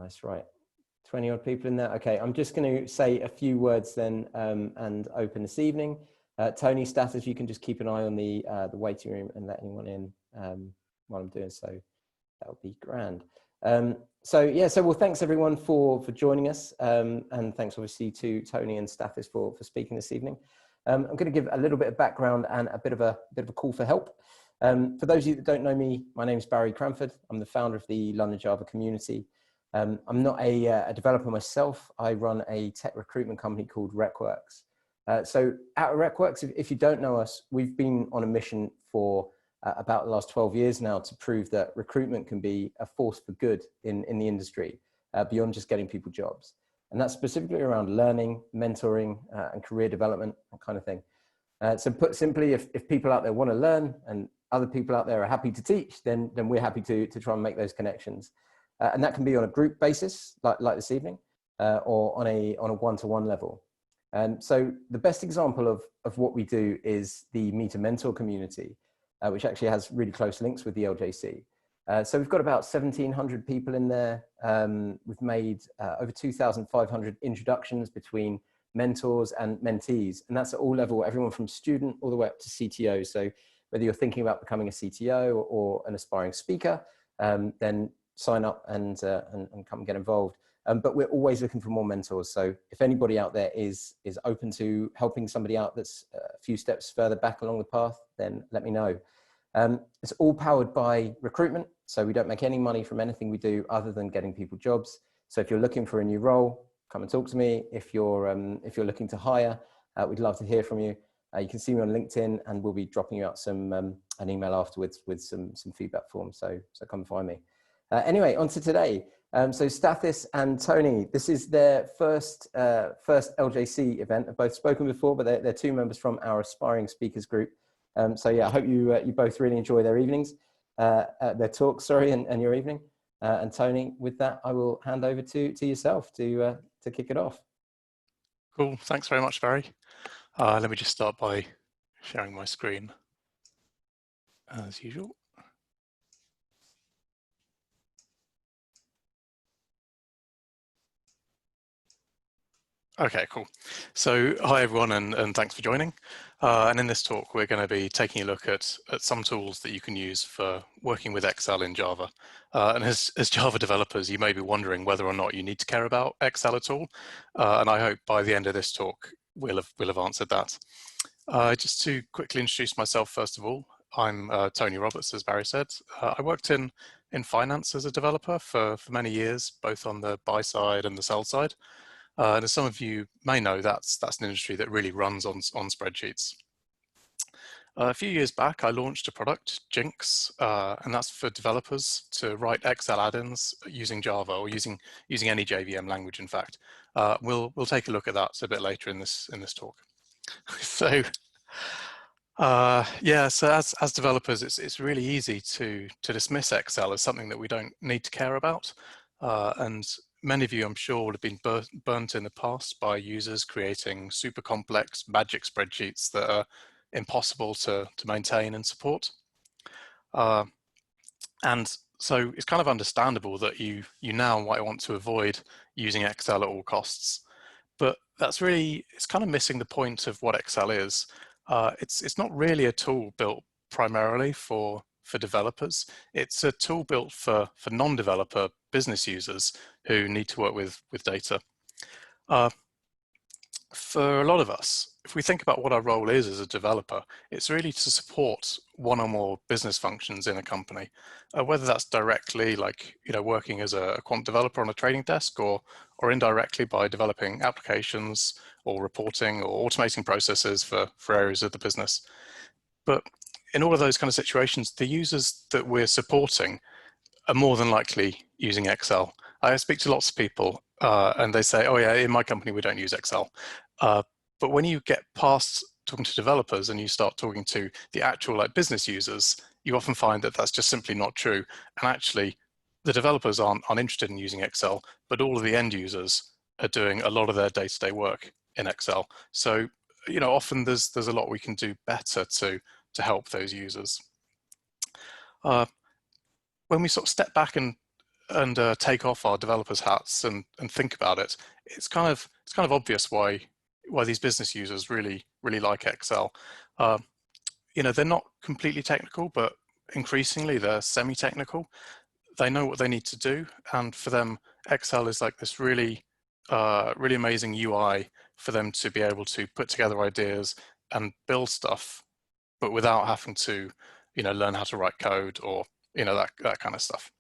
Nice, right. 20 odd people in there. Okay, I'm just going to say a few words then and open this evening. Tony, Stathis, you can just keep an eye on the waiting room and let anyone in while I'm doing so. That would be grand. Well, thanks everyone for joining us, and thanks obviously to Tony and Stathis for speaking this evening. I'm going to give a little bit of background and a bit of a call for help. For those of you that don't know me, my name is Barry Cranford. I'm the founder of the London Java community. I'm not a developer myself. I run a tech recruitment company called RecWorks. So at RecWorks, if you don't know us, we've been on a mission for about the last 12 years now to prove that recruitment can be a force for good in the industry, beyond just getting people jobs. And that's specifically around learning, mentoring, and career development, that kind of thing. So put simply, if people out there want to learn and other people out there are happy to teach, then we're happy to try and make those connections. And that can be on a group basis, like this evening, or on a one-to-one level. So the best example of what we do is the Meet a Mentor community, which actually has really close links with the LJC. So we've got about 1,700 people in there. We've made over 2,500 introductions between mentors and mentees, and that's at all level, everyone from student all the way up to CTO. So whether you're thinking about becoming a CTO or an aspiring speaker, then sign up and come and get involved. But we're always looking for more mentors. So if anybody out there is open to helping somebody out that's a few steps further back along the path, then let me know. It's all powered by recruitment. So we don't make any money from anything we do other than getting people jobs. So if you're looking for a new role, come and talk to me. If you're looking to hire, we'd love to hear from you. You can see me on LinkedIn, and we'll be dropping you out an email afterwards with some feedback forms. So come find me. Anyway, on to today. So Stathis and Tony, this is their first LJC event. I've both spoken before, but they're two members from our aspiring speakers group. So yeah, I hope you both really enjoy their evenings, their talks, sorry, and your evening. And Tony, with that, I will hand over to yourself to kick it off. Cool, thanks very much, Barry. Let me just start by sharing my screen as usual. Okay, cool. So hi everyone, and thanks for joining. And in this talk, we're going to be taking a look at some tools that you can use for working with Excel in Java. And as Java developers, you may be wondering whether or not you need to care about Excel at all. And I hope by the end of this talk, we'll have answered that. Just to quickly introduce myself, first of all, I'm Tony Roberts, as Barry said. I worked in finance as a developer for many years, both on the buy side and the sell side. And as some of you may know, that's an industry that really runs on spreadsheets. A few years back, I launched a product, Jinx, and that's for developers to write Excel add-ins using Java or using any JVM language. In fact, we'll take a look at that a bit later in this talk. So, yeah, so as developers, it's really easy to dismiss Excel as something that we don't need to care about, and many of you, I'm sure, would have been burnt in the past by users creating super complex magic spreadsheets that are impossible to maintain and support. And so it's kind of understandable that you now might want to avoid using Excel at all costs. But that's really, it's kind of missing the point of what Excel is. It's not really a tool built primarily for developers. It's a tool built for non-developer business users who need to work with data. For a lot of us, if we think about what our role is as a developer, it's really to support one or more business functions in a company, whether that's directly, like working as a quant developer on a trading desk, or indirectly by developing applications or reporting or automating processes for areas of the business. But in all of those kind of situations, the users that we're supporting are more than likely using Excel. I speak to lots of people and they say, oh yeah, in my company, we don't use Excel. But when you get past talking to developers and you start talking to the actual business users, you often find that that's just simply not true. And actually, the developers aren't interested in using Excel, but all of the end users are doing a lot of their day-to-day work in Excel. So, often there's a lot we can do better to help those users. When we sort of step back and take off our developers' hats and think about it, it's kind of obvious why these business users really like Excel. You know, they're not completely technical, but increasingly they're semi-technical. They know what they need to do, and for them, Excel is like this really amazing UI for them to be able to put together ideas and build stuff, but without having to, you know, learn how to write code or, you know, that kind of stuff.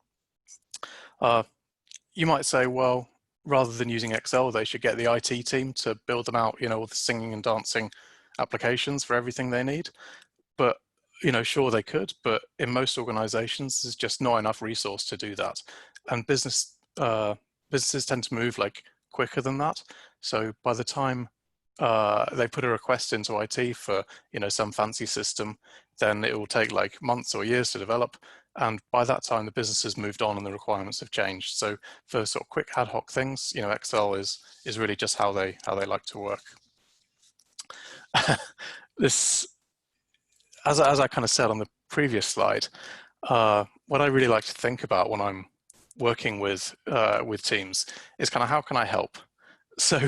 You might say, well, rather than using Excel, they should get the IT team to build them out, you know, all the singing and dancing applications for everything they need. But, you know, sure they could, but in most organizations, there's just not enough resource to do that. And businesses tend to move like quicker than that. So by the time they put a request into IT for, you know, some fancy system, then it will take like months or years to develop. And by that time, the business has moved on and the requirements have changed. So for sort of quick ad hoc things, you know, Excel is really just how they like to work. This, as I kind of said on the previous slide, what I really like to think about when I'm working with teams is kind of how can I help? So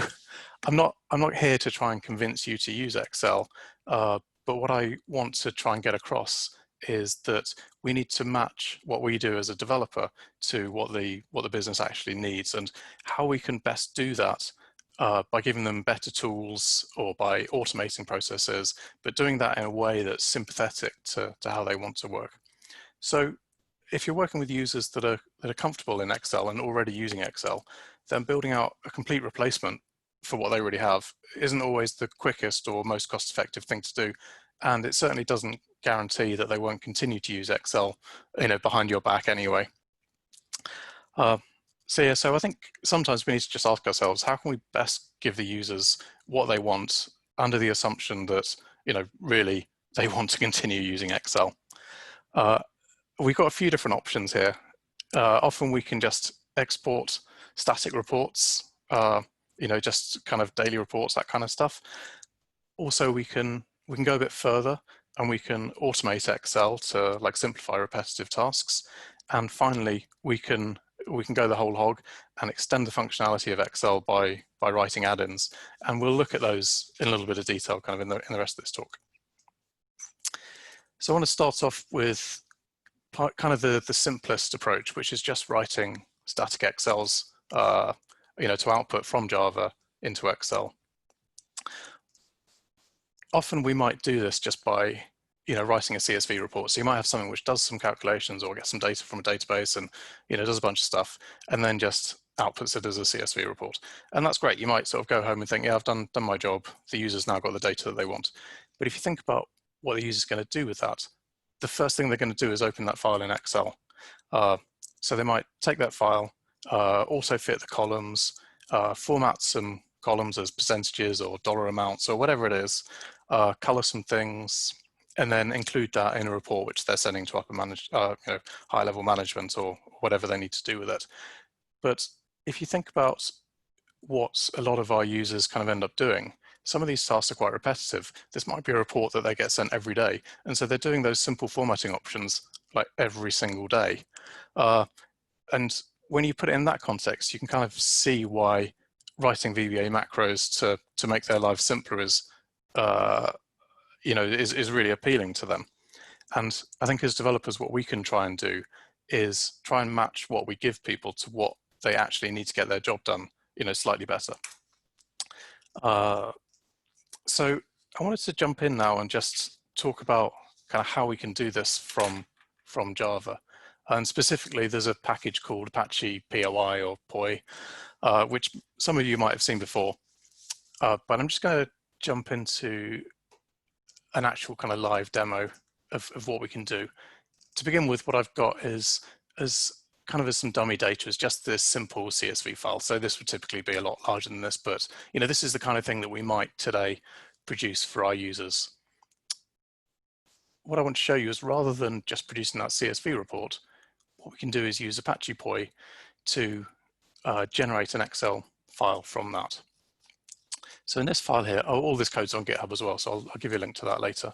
I'm not here to try and convince you to use Excel, but what I want to try and get across is that we need to match what we do as a developer to what the business actually needs, and how we can best do that by giving them better tools or by automating processes, but doing that in a way that's sympathetic to how they want to work. So if you're working with users that are comfortable in Excel and already using Excel, then building out a complete replacement for what they already have isn't always the quickest or most cost-effective thing to do, and it certainly doesn't guarantee that they won't continue to use Excel, you know, behind your back anyway. So yeah, so I think sometimes we need to just ask ourselves, how can we best give the users what they want under the assumption that, you know, really they want to continue using Excel? We've got a few different options here. Often we can just export static reports, you know, just kind of daily reports, that kind of stuff. Also, we can go a bit further and we can automate Excel to like simplify repetitive tasks. And finally, we can go the whole hog and extend the functionality of Excel by writing add-ins. And we'll look at those in a little bit of detail kind of in the rest of this talk. So I want to start off with kind of the simplest approach, which is just writing static Excels, you know, to output from Java into Excel. Often we might do this just by, you know, writing a CSV report. So you might have something which does some calculations or gets some data from a database and, you know, does a bunch of stuff and then just outputs it as a CSV report. And that's great. You might sort of go home and think, yeah, I've done my job. The user's now got the data that they want. But if you think about what the user's going to do with that, the first thing they're going to do is open that file in Excel. So they might take that file, also fit the columns, format some columns as percentages or dollar amounts or whatever it is, color some things, and then include that in a report which they're sending to upper you know, high level management or whatever they need to do with it. But if you think about what a lot of our users kind of end up doing, some of these tasks are quite repetitive. This might be a report that they get sent every day. And so they're doing those simple formatting options like every single day. And when you put it in that context, you can kind of see why writing VBA macros to make their lives simpler is, you know, is really appealing to them. And I think as developers, what we can try and do is try and match what we give people to what they actually need to get their job done, you know, slightly better. So I wanted to jump in now and just talk about kind of how we can do this from Java. And specifically, there's a package called Apache POI or POI, which some of you might have seen before. But I'm just going to jump into an actual kind of live demo of what we can do. To begin with, what I've got is kind of as some dummy data is just this simple CSV file. So this would typically be a lot larger than this, but you know, this is the kind of thing that we might today produce for our users. What I want to show you is rather than just producing that CSV report, what we can do is use Apache POI to generate an Excel file from that. So in this file here, all this code's on GitHub as well, so I'll give you a link to that later.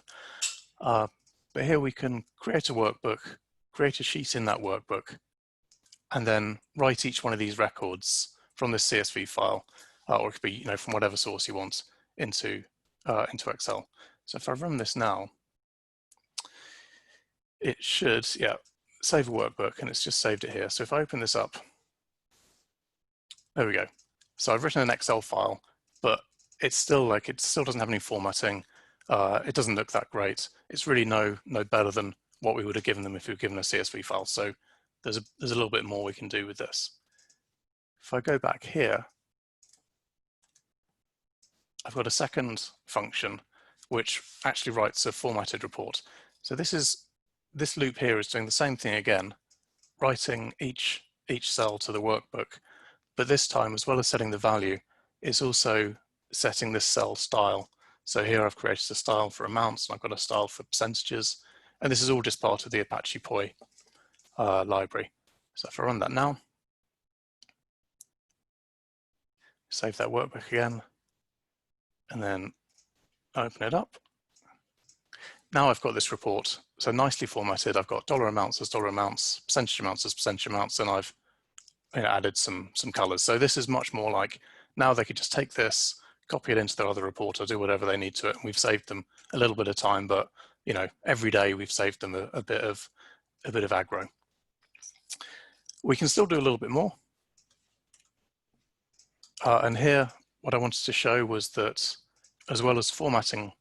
But here we can create a workbook, create a sheet in that workbook, and then write each one of these records from this CSV file, or it could be from whatever source you want into Excel. So if I run this now, it should save a workbook, and it's just saved it here. So if I open this up, there we go. So I've written an Excel file, but it's still it still doesn't have any formatting. It doesn't look that great. It's really no better than what we would have given them if we were given a CSV file. So there's a little bit more we can do with this. If I go back here, I've got a second function which actually writes a formatted report. So this loop here is doing the same thing again, writing each cell to the workbook, but this time, as well as setting the value, it's also setting this cell style. So here I've created a style for amounts, and I've got a style for percentages, and this is all just part of the Apache Poi library. So if I run that now, save that workbook again, and then open it up. Now I've got this report, so nicely formatted. I've got dollar amounts as dollar amounts, percentage amounts as percentage amounts, and I've added some colors. So this is much more like, now they could just take this, copy it into their other report, or do whatever they need to it. And we've saved them a little bit of time, but every day we've saved them a bit of aggro. We can still do a little bit more. And here, what I wanted to show was that, as well as formatting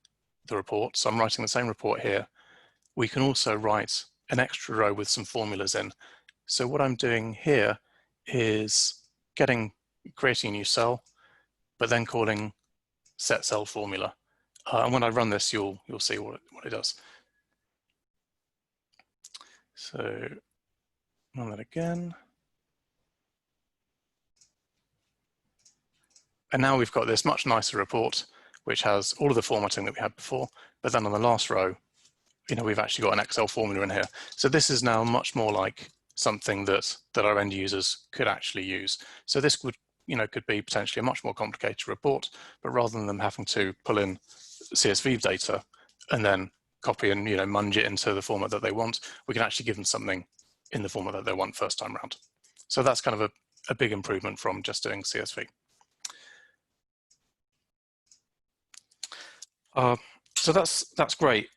the report, so I'm writing the same report here, we can also write an extra row with some formulas in. So what I'm doing here is creating a new cell, but then calling set cell formula. And when I run this, you'll see what it does. So run that again. And now we've got this much nicer report, which has all of the formatting that we had before, but then on the last row, we've actually got an Excel formula in here. So this is now much more like something that our end users could actually use. So this could be potentially a much more complicated report, but rather than them having to pull in CSV data and then copy and munge it into the format that they want, we can actually give them something in the format that they want first time around. So that's kind of a big improvement from just doing CSV. So that's great,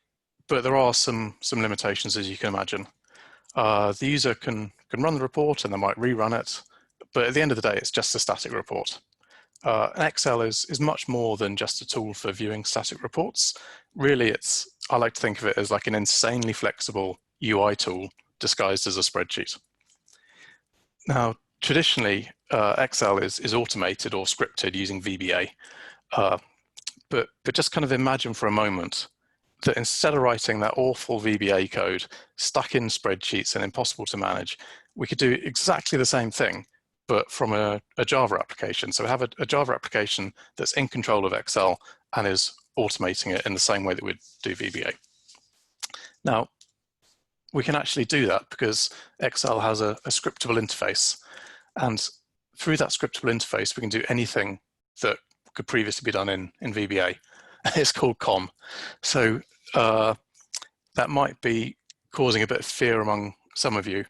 but there are some limitations, as you can imagine. The user can run the report and they might rerun it, but at the end of the day, it's just a static report. And Excel is much more than just a tool for viewing static reports. Really, I like to think of it as like an insanely flexible UI tool disguised as a spreadsheet. Now, traditionally, Excel is automated or scripted using VBA, but just kind of imagine for a moment that instead of writing that awful VBA code stuck in spreadsheets and impossible to manage, we could do exactly the same thing, but from a Java application. So we have a Java application that's in control of Excel and is automating it in the same way that we'd do VBA. Now, we can actually do that because Excel has a scriptable interface. And through that scriptable interface, we can do anything that could previously be done in VBA. It's called COM. So that might be causing a bit of fear among some of you,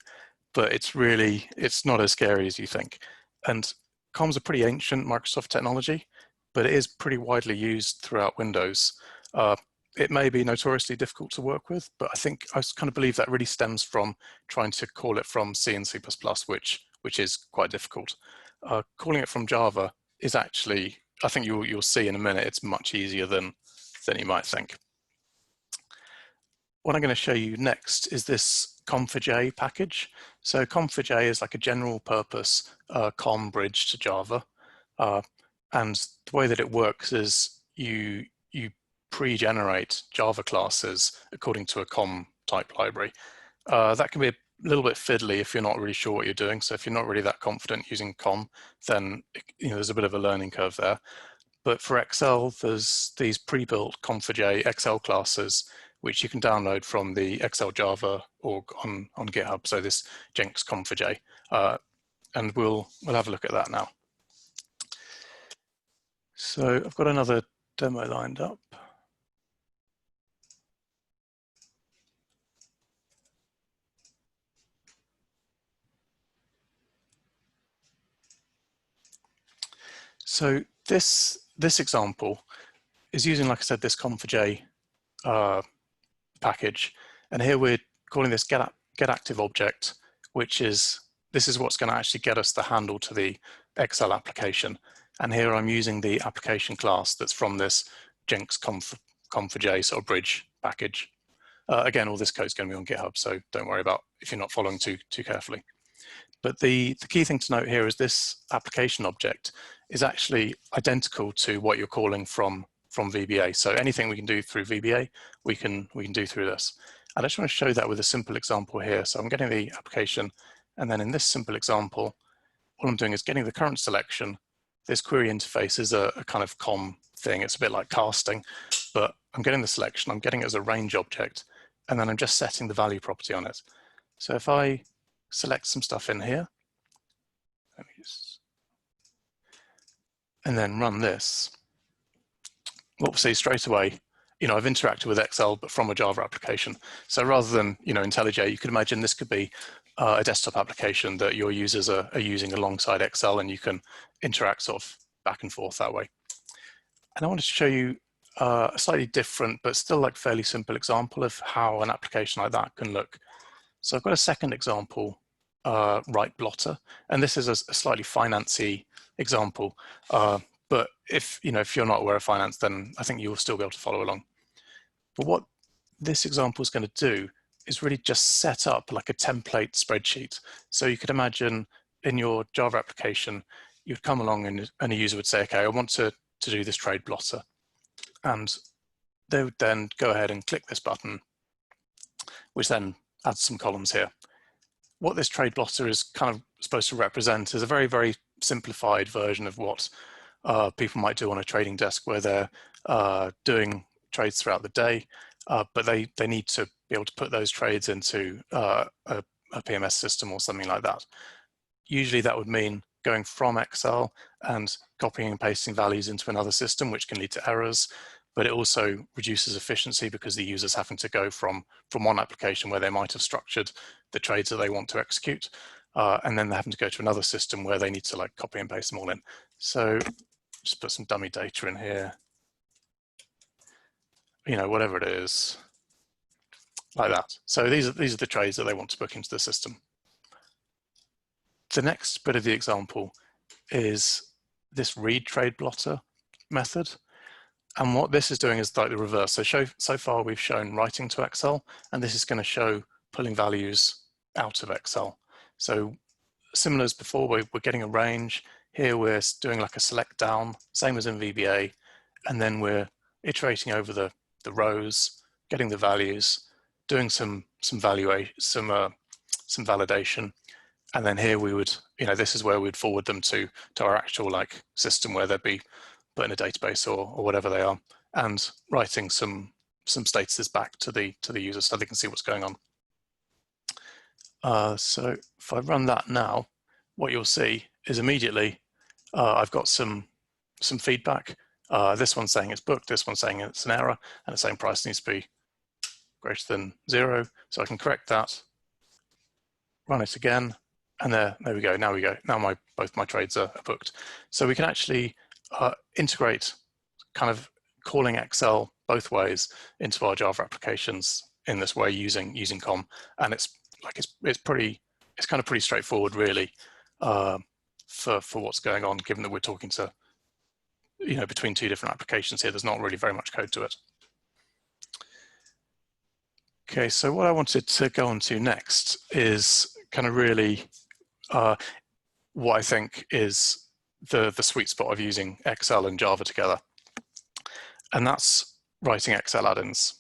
but it's not as scary as you think. And COM's a pretty ancient Microsoft technology, but it is pretty widely used throughout Windows. It may be notoriously difficult to work with, but I kind of believe that really stems from trying to call it from C and C++, which is quite difficult. Calling it from Java is actually, I think you'll see in a minute, it's much easier than you might think. What I'm going to show you next is this com4j package. So com4j is like a general purpose COM bridge to Java. And the way that it works is you pre-generate Java classes according to a COM type library. That can be a little bit fiddly if you're not really sure what you're doing. So if you're not really that confident using COM, then there's a bit of a learning curve there. But for Excel, there's these pre-built com4j Excel classes, which you can download from the Excel Java org on GitHub. So this Jenks com4j, and we'll have a look at that now. So I've got another demo lined up. So this example is using, like I said, this conf4j package, and here we're calling this getActive object, which is this is what's going to actually get us the handle to the Excel application. And here I'm using the application class that's from this Jinx conf4j sort of bridge package. Again, all this code is going to be on GitHub, so don't worry about if you're not following too carefully. But the key thing to note here is this application object is actually identical to what you're calling from VBA. So anything we can do through VBA, we can do through this. And I just want to show that with a simple example here. So I'm getting the application, and then in this simple example, all I'm doing is getting the current selection. This query interface is a kind of COM thing. It's a bit like casting, but I'm getting the selection, I'm getting it as a range object, and then I'm just setting the value property on it. So if I select some stuff in here, and then run this, what we'll see straight away, I've interacted with Excel, but from a Java application. So rather than, IntelliJ, you could imagine this could be a desktop application that your users are using alongside Excel, and you can interact sort of back and forth that way. And I wanted to show you a slightly different, but still like fairly simple example of how an application like that can look. So I've got a second example, write blotter, and this is a slightly financy example. But if you're not aware of finance, then I think you'll still be able to follow along. But what this example is going to do is really just set up like a template spreadsheet. So you could imagine in your Java application, you'd come along and a user would say, okay, I want to do this trade blotter. And they would then go ahead and click this button, which then adds some columns here. What this trade blotter is kind of supposed to represent is a very, very simplified version of what people might do on a trading desk, where they're doing trades throughout the day, but they need to be able to put those trades into a PMS system or something like that. Usually that would mean going from Excel and copying and pasting values into another system, which can lead to errors, but it also reduces efficiency because the user's having to go from one application where they might have structured the trades that they want to execute, and then they're having to go to another system where they need to like copy and paste them all in. So just put some dummy data in here, whatever it is, like that. So these are the trades that they want to book into the system. The next bit of the example is this read trade blotter method. And what this is doing is like the reverse. So far we've shown writing to Excel, and this is going to show pulling values out of Excel. So similar as before, we're getting a range. Here we're doing like a select down, same as in VBA, and then we're iterating over the rows, getting the values, doing some validation, and then here we would, this is where we'd forward them to our actual like system where they'd be put in a database or whatever they are, and writing some statuses back to the user so they can see what's going on. So if I run that now, what you'll see is immediately I've got some feedback. This one's saying it's booked, this one's saying it's an error, and the same price needs to be greater than 0. So I can correct that, run it again, and there we go. Now both my trades are booked. So we can actually integrate kind of calling Excel both ways into our Java applications in this way using COM, and it's kind of pretty straightforward really for what's going on, given that we're talking to between two different applications here. There's not really very much code to it. Okay, so what I wanted to go on to next is kind of really what I think is the sweet spot of using Excel and Java together, and that's writing Excel add-ins.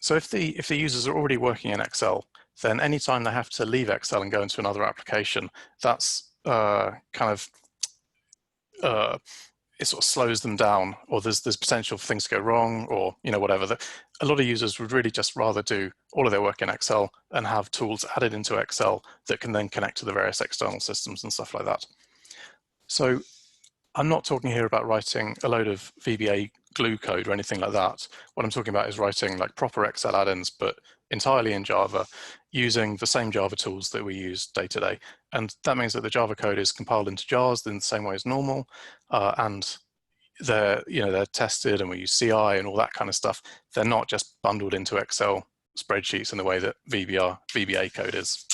So if the users are already working in Excel, then anytime they have to leave Excel and go into another application, that's it sort of slows them down, or there's potential for things to go wrong, or whatever. A lot of users would really just rather do all of their work in Excel and have tools added into Excel that can then connect to the various external systems and stuff like that. So I'm not talking here about writing a load of VBA glue code or anything like that. What I'm talking about is writing like proper Excel add-ins, but entirely in Java, using the same Java tools that we use day to day. And that means that the Java code is compiled into jars in the same way as normal, and they're tested, and we use CI and all that kind of stuff. They're not just bundled into Excel spreadsheets in the way that VBA code is.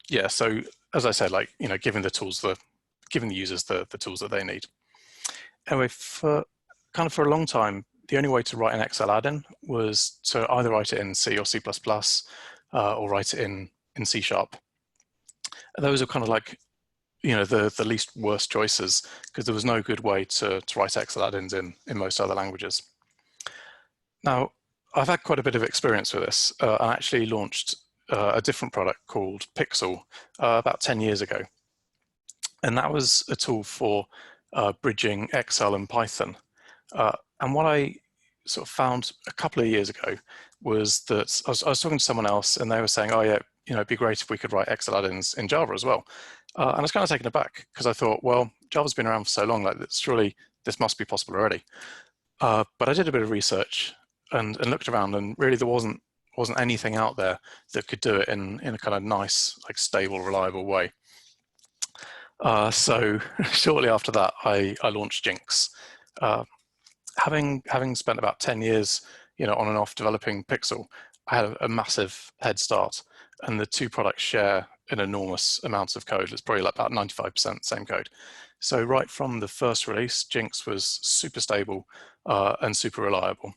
Yeah, so as I said, like, giving the users the tools that they need. Anyway, for a long time, the only way to write an Excel add-in was to either write it in C or C++, or write it in C#. Those are kind of like, the least worst choices, because there was no good way to write Excel add-ins in most other languages. Now, I've had quite a bit of experience with this. I actually launched a different product called PyXLL about 10 years ago. And that was a tool for bridging Excel and Python. And what I sort of found a couple of years ago was that I was talking to someone else, and they were saying, oh yeah, it'd be great if we could write Excel add-ins in Java as well. And I was kind of taken aback, because I thought, well, Java's been around for so long, like surely this must be possible already. But I did a bit of research and looked around, and really there wasn't anything out there that could do it in a kind of nice, like stable, reliable way. So shortly after that, I launched Jinx. Having spent about 10 years, on and off developing PyXLL, I had a massive head start, and the two products share an enormous amount of code. It's probably like about 95% same code. So right from the first release, Jinx was super stable and super reliable.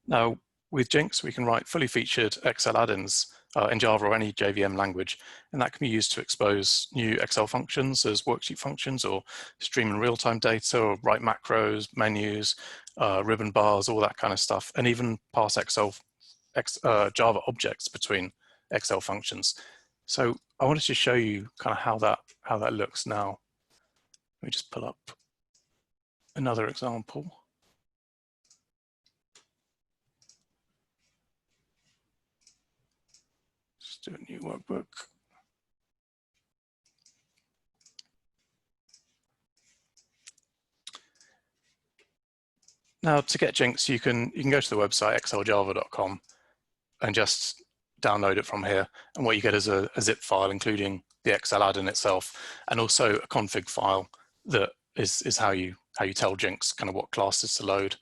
Now, with Jinx, we can write fully featured Excel add-ins in Java or any JVM language, and that can be used to expose new Excel functions as worksheet functions, or stream in real-time data, or write macros, menus, ribbon bars, all that kind of stuff, and even pass Java objects between Excel functions. So I wanted to show you kind of how that looks now. Let me just pull up another example. Just do a new workbook. Now, to get Jinx, you can go to the website exceljava.com and just download it from here. And what you get is a zip file, including the Excel add-in itself, and also a config file that is how you tell Jinx kind of what classes to load.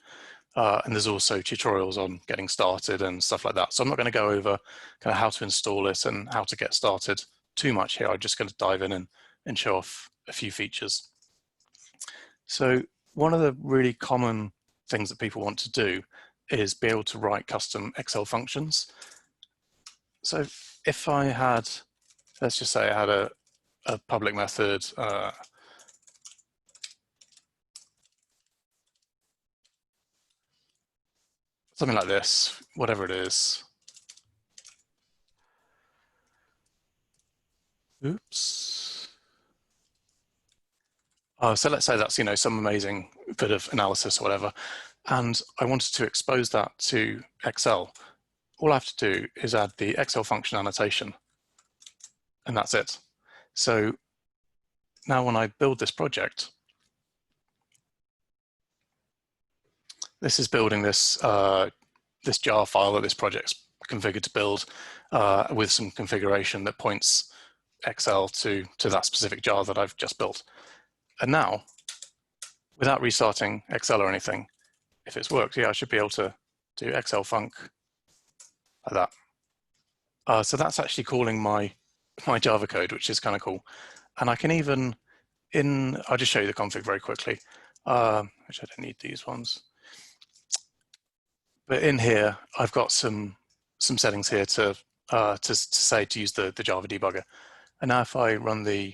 And there's also tutorials on getting started and stuff like that. So I'm not going to go over kind of how to install it and how to get started too much here. I'm just going to dive in and show off a few features. So one of the really common things that people want to do is be able to write custom Excel functions. So if I had, let's just say I had a public method, something like this, whatever it is. Oops. So let's say that's, some amazing bit of analysis or whatever, and I wanted to expose that to Excel. All I have to do is add the Excel function annotation, and that's it. So now when I build this project, this is building this this jar file that this project's configured to build with some configuration that points Excel to that specific jar that I've just built. And now, without restarting Excel or anything, if it's worked, yeah, I should be able to do Excel func like that. So that's actually calling my Java code, which is kind of cool. And I can even, I'll just show you the config very quickly. Which I don't need these ones. But in here, I've got some settings here to say to use the Java debugger. And now if I run the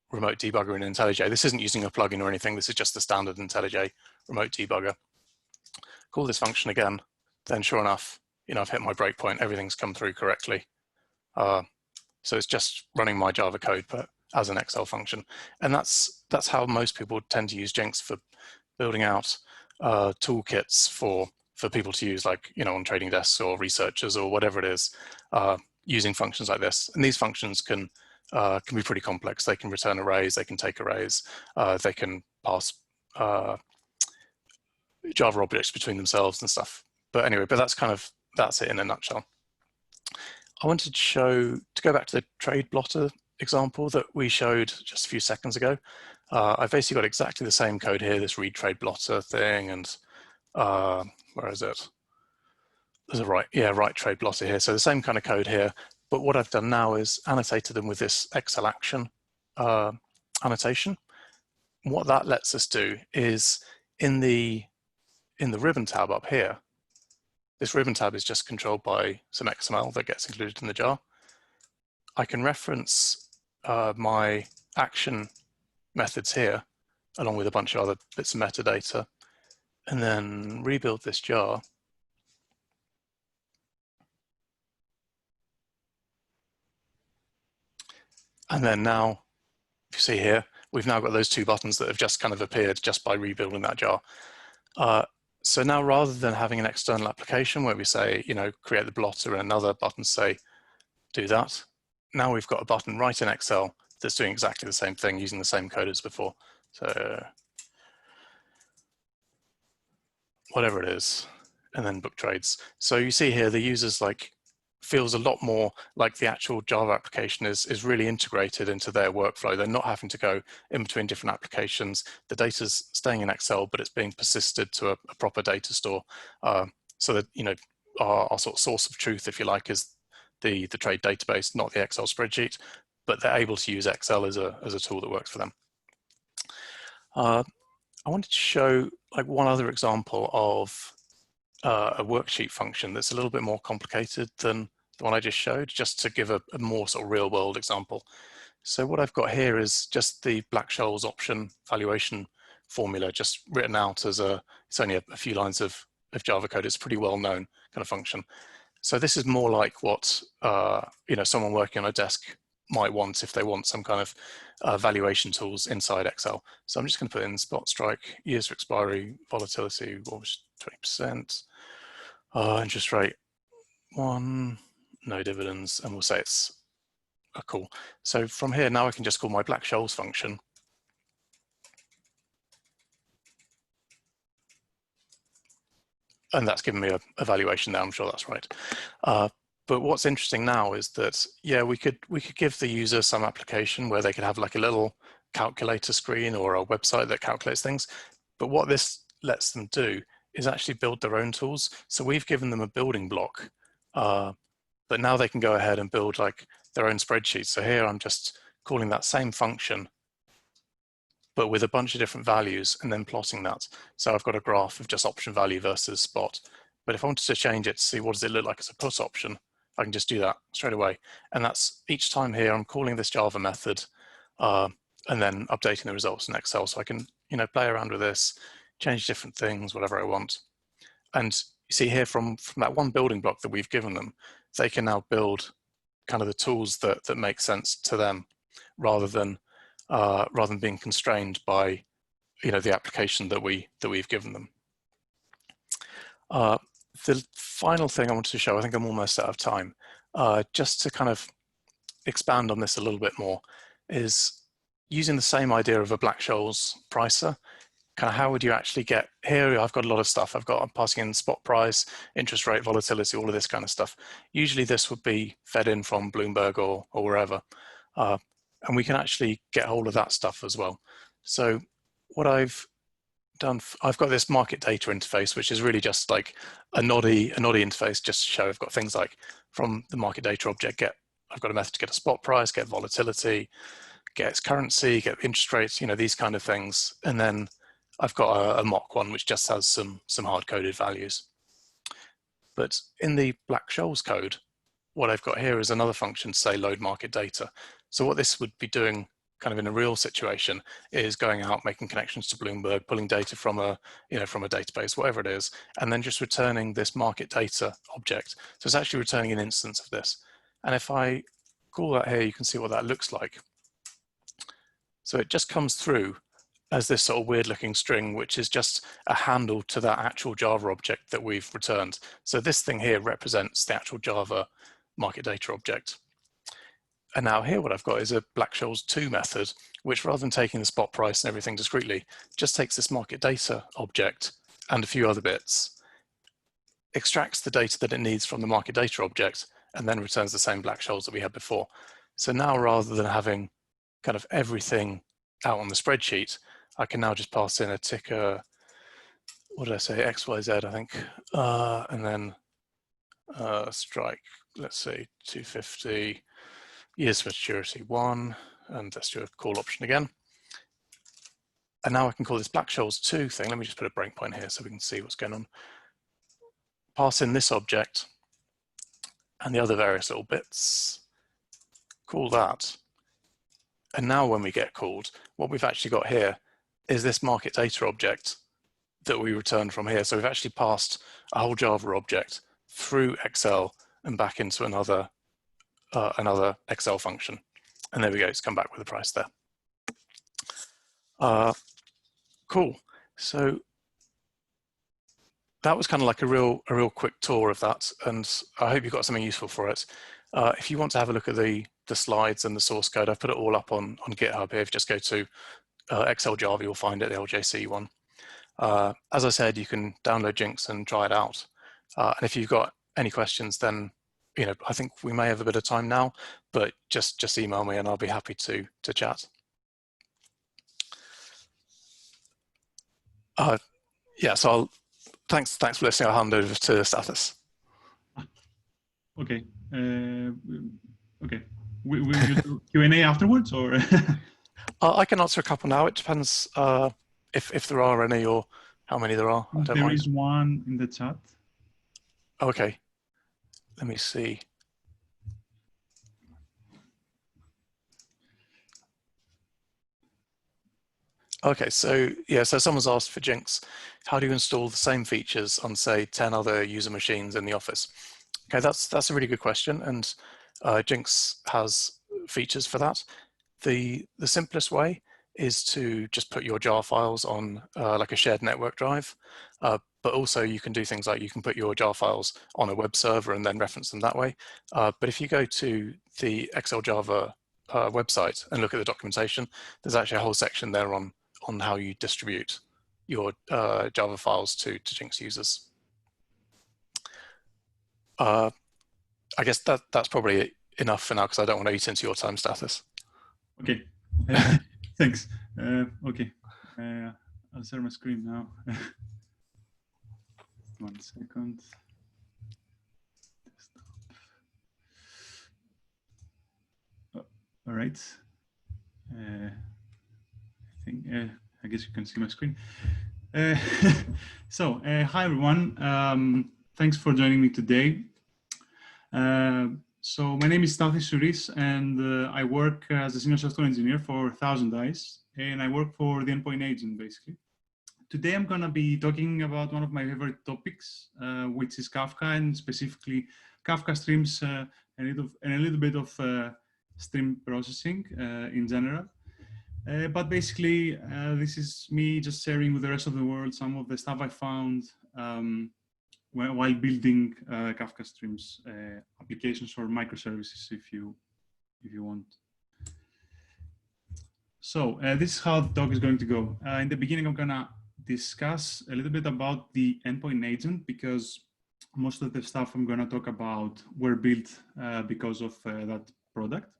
remote debugger in IntelliJ, this isn't using a plugin or anything, this is just the standard IntelliJ remote debugger. Call this function again, then sure enough, I've hit my breakpoint, everything's come through correctly. So it's just running my Java code, but as an Excel function. And that's how most people tend to use Jinx, for building out toolkits for people to use, like, on trading desks or researchers or whatever it is, using functions like this. And these functions can be pretty complex. They can return arrays, they can take arrays, they can pass Java objects between themselves and stuff. But anyway, that's it in a nutshell. I wanted to go back to the trade blotter example that we showed just a few seconds ago. I've basically got exactly the same code here, this read trade blotter thing, and where is it? There's a right trade blotter here. So the same kind of code here, but what I've done now is annotated them with this XL action annotation. What that lets us do is in the ribbon tab up here, this ribbon tab is just controlled by some XML that gets included in the jar. I can reference my action methods here, along with a bunch of other bits of metadata, and then rebuild this jar. And then now, if you see here, we've now got those two buttons that have just kind of appeared just by rebuilding that jar. So now rather than having an external application where we say, create the blotter and another button say, do that, now we've got a button right in Excel that's doing exactly the same thing using the same code as before. So whatever it is, and then book trades. So you see here, the user's feels a lot more like the actual Java application is really integrated into their workflow. They're not having to go in between different applications. The data's staying in Excel, but it's being persisted to a proper data store. So that, our sort of source of truth, if you like, is the trade database, not the Excel spreadsheet, but they're able to use Excel as a tool that works for them. I wanted to show one other example of a worksheet function that's a little bit more complicated than the one I just showed, just to give a more sort of real world example. So what I've got here is just the Black-Scholes option valuation formula, just written out as it's only a few lines of Java code. It's a pretty well known kind of function. So this is more like what someone working on a desk might want if they want some kind of valuation tools inside Excel. So I'm just going to put in spot strike, years for expiry, volatility, what was 20%, interest rate 1, no dividends, and we'll say it's cool. So from here now I can just call my Black-Scholes function. And that's given me a valuation there, I'm sure that's right. But what's interesting now is that, yeah, we could give the user some application where they could have a little calculator screen or a website that calculates things. But what this lets them do is actually build their own tools. So we've given them a building block, but now they can go ahead and build their own spreadsheet. So here I'm just calling that same function, but with a bunch of different values and then plotting that. So I've got a graph of just option value versus spot. But if I wanted to change it to see what does it look like as a put option, I can just do that straight away. And that's each time here, I'm calling this Java method and then updating the results in Excel. So I can, play around with this, change different things, whatever I want. And you see here from that one building block that we've given them, they can now build kind of the tools that make sense to them rather than being constrained by, the application that we've given them. The final thing I wanted to show, I think I'm almost out of time, just to kind of expand on this a little bit more, is using the same idea of a Black-Scholes pricer. Kind of how would you actually get, here I've got a lot of stuff. I'm passing in spot price, interest rate, volatility, all of this kind of stuff. Usually this would be fed in from Bloomberg or wherever. And we can actually get hold of that stuff as well. So what I've done, I've got this market data interface, which is really just like a noddy interface, just to show I've got things like from the market data object, I've got a method to get a spot price, get volatility, get its currency, get interest rates, these kind of things. And then I've got a mock one, which just has some hard-coded values. But in the Black-Scholes code, what I've got here is another function to say load market data. So what this would be doing kind of in a real situation is going out, making connections to Bloomberg, pulling data from a database, whatever it is, and then just returning this market data object. So it's actually returning an instance of this. And if I call that here, you can see what that looks like. So it just comes through as this sort of weird looking string, which is just a handle to that actual Java object that we've returned. So this thing here represents the actual Java market data object. And now here what I've got is a Black-Scholes2 method, which rather than taking the spot price and everything discretely, just takes this market data object and a few other bits, extracts the data that it needs from the market data object, and then returns the same Black-Scholes that we had before. So now rather than having kind of everything out on the spreadsheet, I can now just pass in a ticker, what did I say, XYZ, I think, and then strike, let's say 250, years for maturity 1, and let's do a call option again. And now I can call this Black-Scholes2 thing. Let me just put a breakpoint here so we can see what's going on. Pass in this object and the other various little bits, call that. And now when we get called, what we've actually got here is this market data object that we return from here. So we've actually passed a whole Java object through Excel and back into another Excel function. And there we go, it's come back with the price there. Cool. So that was kind of like a real quick tour of that, and I hope you got something useful for it. If you want to have a look at the slides and the source code, I've put it all up on GitHub here. If you just go to Excel Java, you'll find it, the LJC one. As I said, you can download Jinx and try it out. And if you've got any questions, then I think we may have a bit of time now, but just email me and I'll be happy to chat. Yeah, so thanks for listening. I'll hand over to Stathis. Okay. Okay. We will do Q&A afterwards, or? I can answer a couple now. It depends if there are any or how many there are. There is one in the chat. Okay. Let me see. Okay, so yeah, so someone's asked for Jinx. How do you install the same features on, say, 10 other user machines in the office? Okay, that's a really good question, and Jinx has features for that. The simplest way is to just put your jar files on like a shared network drive, but also you can do things like you can put your jar files on a web server and then reference them that way. But if you go to the XL Java website and look at the documentation, there's actually a whole section there on how you distribute your Java files to Jinx users. I guess that's probably enough for now because I don't want to eat into your time, Stathis. Okay, thanks. Okay, I'll share my screen now. 1 second. Oh, all right. I guess you can see my screen. So, hi everyone. Thanks for joining me today. So my name is Stathis, and I work as a senior software engineer for Thousand Eyes, and I work for the endpoint agent, basically. Today I'm going to be talking about one of my favorite topics, which is Kafka, and specifically Kafka Streams and a little bit of stream processing in general. But basically, this is me just sharing with the rest of the world some of the stuff I found while building Kafka Streams applications or microservices, if you want. So this is how the talk is going to go. In the beginning, I'm gonna discuss a little bit about the endpoint agent, because most of the stuff I'm gonna talk about were built because of that product.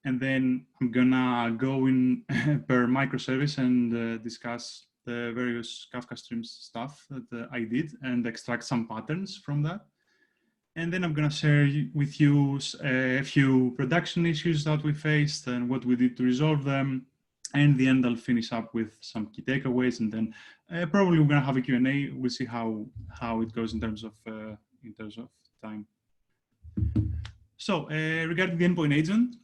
And then I'm gonna go in per microservice and discuss the various Kafka Streams stuff that I did and extract some patterns from that. And then I'm gonna share with you a few production issues that we faced and what we did to resolve them. And in the end, I'll finish up with some key takeaways, and then probably we're gonna have a Q&A. We'll see how it goes in terms of time. So regarding the endpoint agent,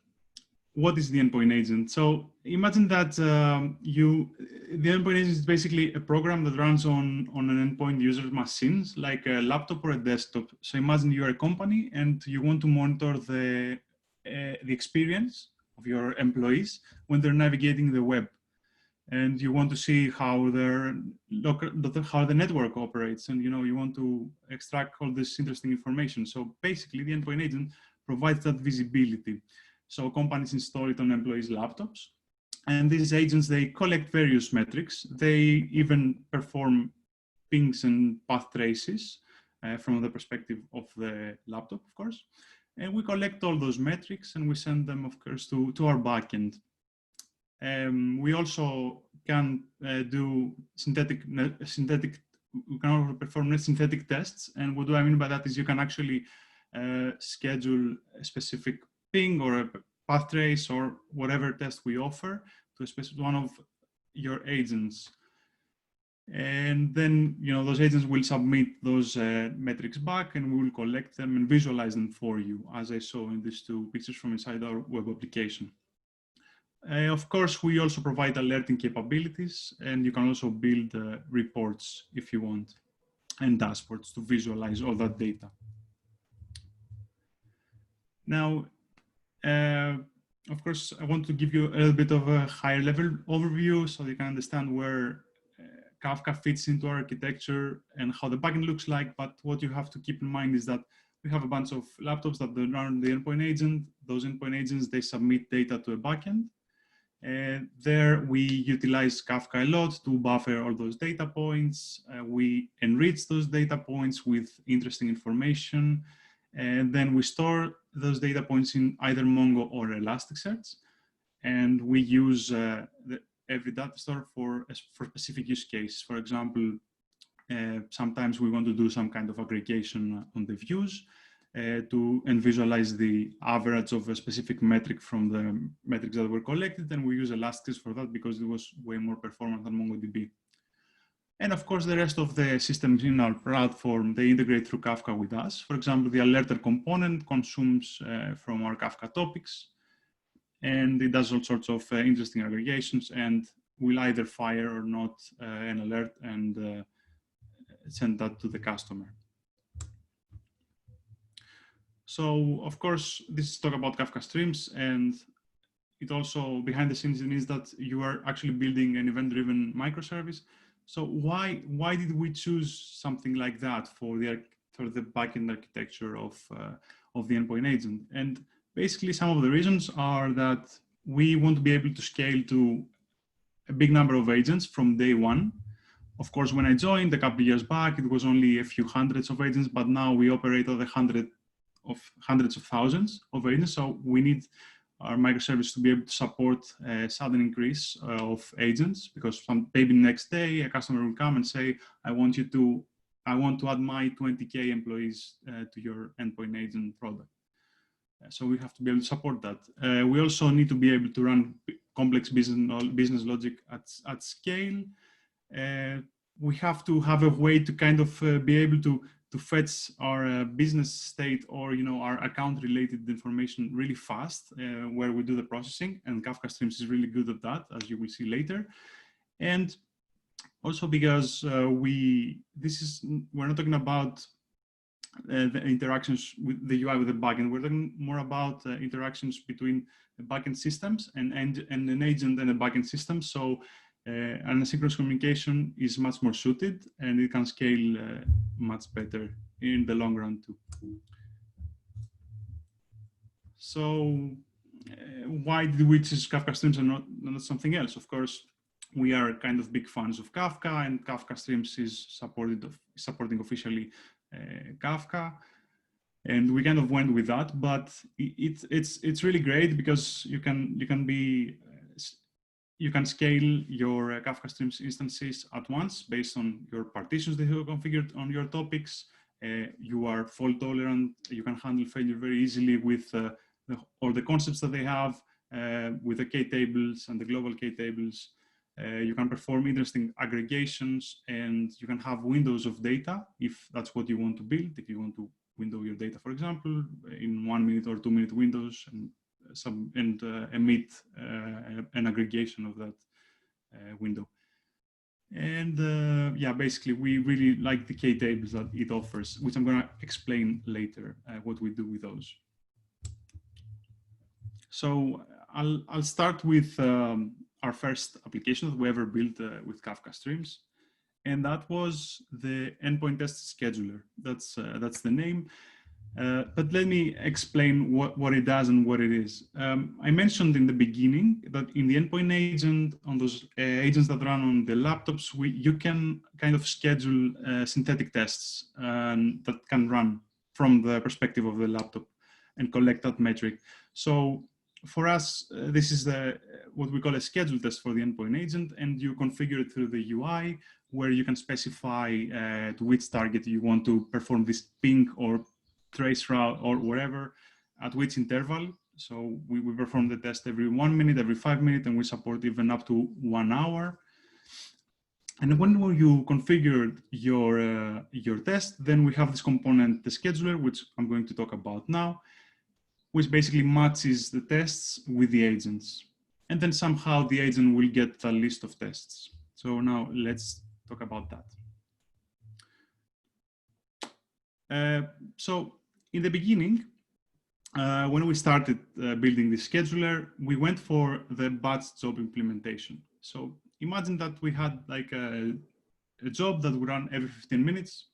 what is the endpoint agent? So imagine that the endpoint agent is basically a program that runs on an endpoint user's machines, like a laptop or a desktop. So imagine you're a company and you want to monitor the experience of your employees when they're navigating the web, and you want to see how the network operates, and you want to extract all this interesting information. So basically, the endpoint agent provides that visibility. So companies install it on employees' laptops. And these agents, they collect various metrics. They even perform pings and path traces from the perspective of the laptop, of course. And we collect all those metrics and we send them, of course, to our backend. We also can do we can also perform synthetic tests. And what do I mean by that is you can actually schedule a specific ping or a path trace or whatever test we offer to a specific one of your agents. And then, those agents will submit those metrics back and we will collect them and visualize them for you, as I saw in these two pictures from inside our web application. Of course, we also provide alerting capabilities, and you can also build reports if you want, and dashboards to visualize all that data. Now, of course, I want to give you a little bit of a higher level overview so you can understand where Kafka fits into our architecture and how the backend looks like. But what you have to keep in mind is that we have a bunch of laptops that run the endpoint agent. Those endpoint agents, they submit data to a backend. And there we utilize Kafka a lot to buffer all those data points. We enrich those data points with interesting information. And then we store those data points in either Mongo or Elasticsearch. And we use every data store for specific use case. For example, sometimes we want to do some kind of aggregation on the views and visualize the average of a specific metric from the metrics that were collected. And we use Elasticsearch for that because it was way more performant than MongoDB. And of course, the rest of the systems in our platform, they integrate through Kafka with us. For example, the alerter component consumes from our Kafka topics. And it does all sorts of interesting aggregations and will either fire or not an alert and send that to the customer. So, of course, this is talk about Kafka Streams, and it also, behind the scenes, means that you are actually building an event-driven microservice. So why did we choose something like that for the backend architecture of the endpoint agent? And basically, some of the reasons are that we want to be able to scale to a big number of agents from day one. Of course, when I joined a couple of years back, it was only a few hundreds of agents, but now we operate on hundreds of thousands of agents. So we need our microservice to be able to support a sudden increase of agents, because maybe next day a customer will come and say, I want to add my 20K employees to your endpoint agent product. So we have to be able to support that. We also need to be able to run complex business logic at scale. We have to have a way to kind of be able to fetch our business state or our account related information really fast where we do the processing, and Kafka Streams is really good at that, as you will see later. And also because we're not talking about the interactions with the UI with the backend. We're talking more about interactions between the backend systems and an agent and a backend system. So an asynchronous communication is much more suited, and it can scale much better in the long run too. So why did we choose Kafka Streams and not something else? Of course, we are kind of big fans of Kafka, and Kafka Streams is supporting officially Kafka, and we kind of went with that. But it's really great because you can scale your Kafka Streams instances at once based on your partitions that you have configured on your topics. You are fault tolerant. You can handle failure very easily with all the concepts that they have with the K-tables and the global K-tables. You can perform interesting aggregations, and you can have windows of data if that's what you want to build. If you want to window your data, for example, in 1 minute or 2 minute windows, and emit an aggregation of that window. And yeah, basically, we really like the K-tables that it offers, which I'm going to explain later what we do with those. So I'll start with our first application that we ever built with Kafka Streams, and that was the endpoint test scheduler. That's the name. But let me explain what it does and what it is. I mentioned in the beginning that in the endpoint agent, on those agents that run on the laptops, you can kind of schedule synthetic tests that can run from the perspective of the laptop and collect that metric. So for us, this is what we call a schedule test for the endpoint agent, and you configure it through the UI, where you can specify to which target you want to perform this ping or trace route or whatever, at which interval. So we perform the test every 1 minute, every 5 minutes, and we support even up to 1 hour. And when you configured your test, then we have this component, the scheduler, which I'm going to talk about now, which basically matches the tests with the agents. And then somehow the agent will get a list of tests. So now let's talk about that. So in the beginning, when we started building this scheduler, we went for the batch job implementation. So imagine that we had like a job that would run every 15 minutes,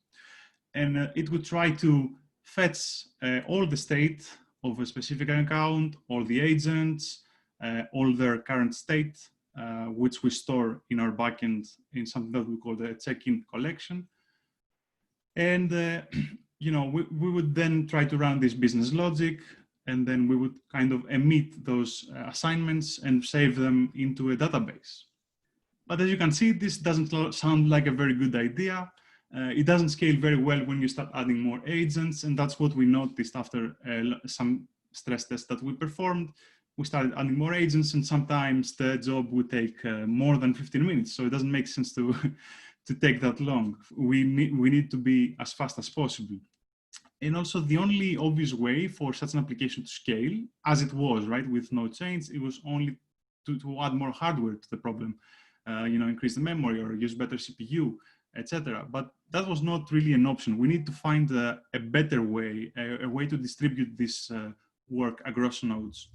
and it would try to fetch all the state of a specific account, all the agents, all their current state, which we store in our backend in something that we call the check-in collection. And you know, we would then try to run this business logic, and then we would kind of emit those assignments and save them into a database. But as you can see, this doesn't sound like a very good idea. It doesn't scale very well when you start adding more agents, and that's what we noticed after some stress tests that we performed. We started adding more agents, and sometimes the job would take more than 15 minutes, so it doesn't make sense to to take that long. We need to be as fast as possible. And also the only obvious way for such an application to scale, as it was, right, with no change, it was only to add more hardware to the problem, you know, increase the memory or use better CPU, etc. But that was not really an option. We need to find a better way, a way to distribute this work across nodes.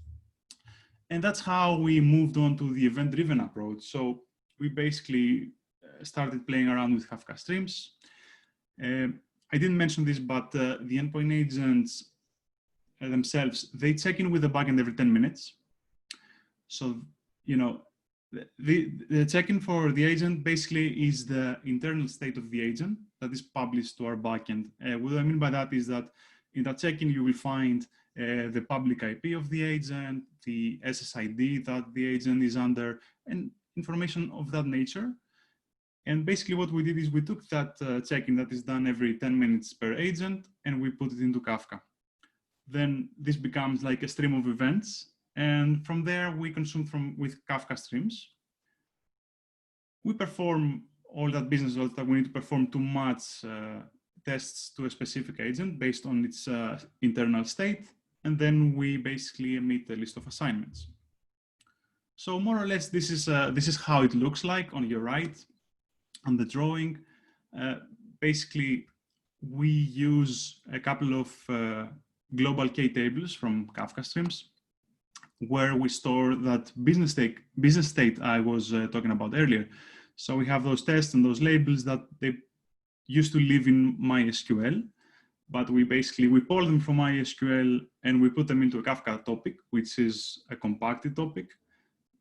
And that's how we moved on to the event-driven approach. So we basically started playing around with Kafka Streams. I didn't mention this, but the endpoint agents themselves, they check in with the backend every 10 minutes. So, you know, the check-in for the agent basically is the internal state of the agent that is published to our backend. What I mean by that is that in that check-in, you will find the public IP of the agent, the SSID that the agent is under, and information of that nature. And basically what we did is we took that check-in that is done every 10 minutes per agent, and we put it into Kafka. Then this becomes like a stream of events. And from there, we consume with Kafka Streams. We perform all that business logic that we need to perform to match tests to a specific agent based on its internal state. And then we basically emit a list of assignments. So more or less, this is how it looks like on your right. On the drawing, basically, we use a couple of global K tables from Kafka Streams, where we store that business state I was talking about earlier. So we have those tests and those labels that they used to live in MySQL, but we pull them from MySQL and we put them into a Kafka topic, which is a compacted topic.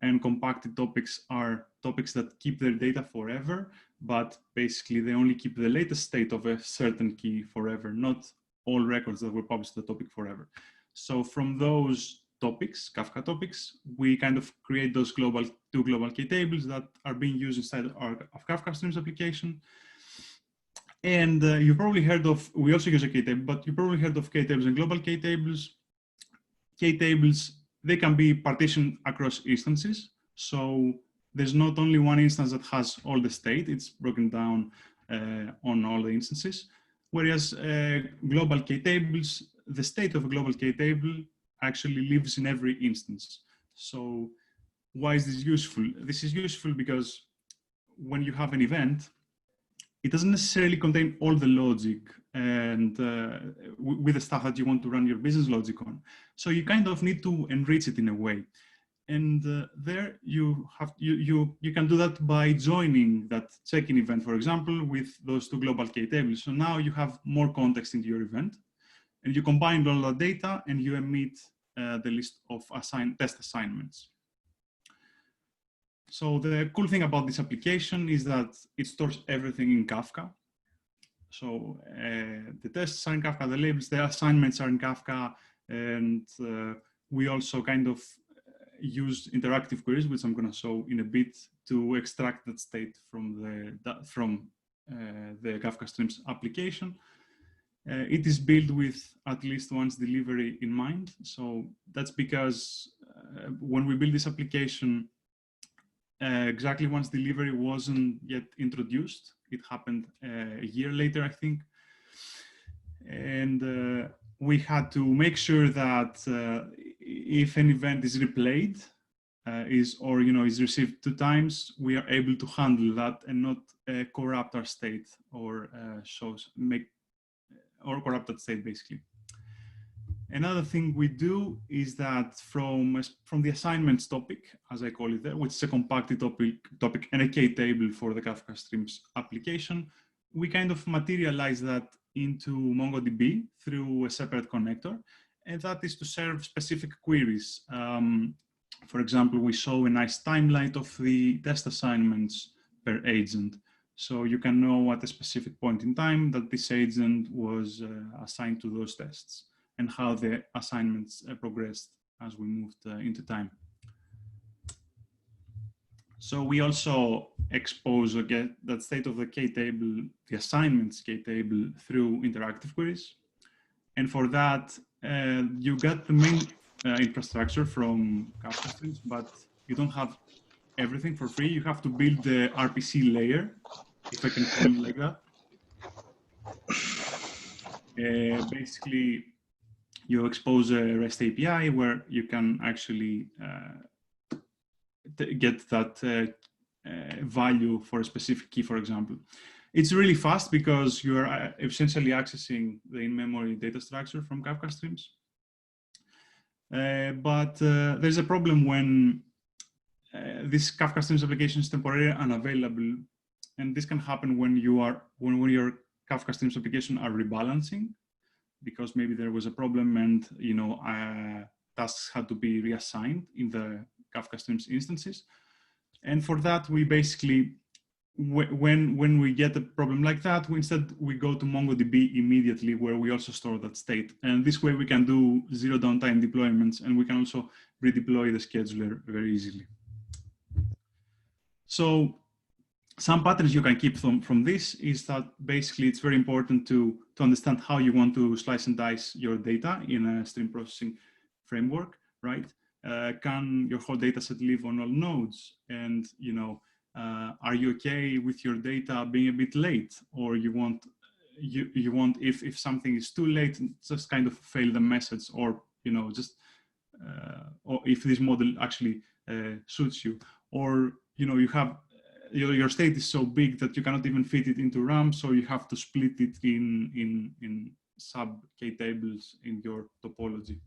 And compacted topics are topics that keep their data forever, but basically they only keep the latest state of a certain key forever, not all records that were published to the topic forever. So from those topics, Kafka topics, we kind of create those two global K tables that are being used inside of Kafka Streams application. And you probably heard of, we also use a K table, but you probably heard of K tables and global K tables. K tables, they can be partitioned across instances. So there's not only one instance that has all the state, it's broken down on all the instances. Whereas global K tables, the state of a global K table actually lives in every instance. So why is this useful? This is useful because when you have an event, it doesn't necessarily contain all the logic and with the stuff that you want to run your business logic on. So you kind of need to enrich it in a way. And there you can do that by joining that check-in event, for example, with those two global K tables. So now you have more context into your event. And you combine all the data and you emit the list of test assignments. So the cool thing about this application is that it stores everything in Kafka. So the tests are in Kafka, the labels, the assignments are in Kafka, and we also kind of use interactive queries, which I'm going to show in a bit, to extract that state from the Kafka Streams application. It is built with at least once delivery in mind. So that's because when we build this application, exactly once delivery wasn't yet introduced. It happened a year later, I think. And we had to make sure that if an event is replayed, is received 2 times, we are able to handle that and not corrupt our state or corrupt that state, basically. Another thing we do is that from the assignments topic, as I call it there, which is a compacted topic and a K-table for the Kafka Streams application, we kind of materialize that into MongoDB through a separate connector, and that is to serve specific queries. For example, we show a nice timeline of the test assignments per agent. So you can know at a specific point in time that this agent was assigned to those tests, and how the assignments progressed as we moved into time. So we also expose or get that state of the K-table, the assignments K-table, through interactive queries. And for that, you get the main infrastructure from Kafka Streams, but you don't have everything for free. You have to build the RPC layer, if I can call it like that. Basically, you expose a REST API where you can actually get that value for a specific key, for example. It's really fast because you are essentially accessing the in-memory data structure from Kafka Streams. But there's a problem when this Kafka Streams application is temporarily unavailable, and this can happen when your Kafka Streams application are rebalancing, because maybe there was a problem and tasks had to be reassigned in the Kafka Streams instances. And for that, we basically, when we get a problem like that, we go to MongoDB immediately, where we also store that state. And this way we can do zero downtime deployments, and we can also redeploy the scheduler very easily. So some patterns you can keep from this is that basically it's very important to understand how you want to slice and dice your data in a stream processing framework, right? Can your whole data set live on all nodes? And are you okay with your data being a bit late, or you want if something is too late, just kind of fail the message, or or if this model actually suits you, or you have your state is so big that you cannot even fit it into RAM, so you have to split it in sub K tables in your topology.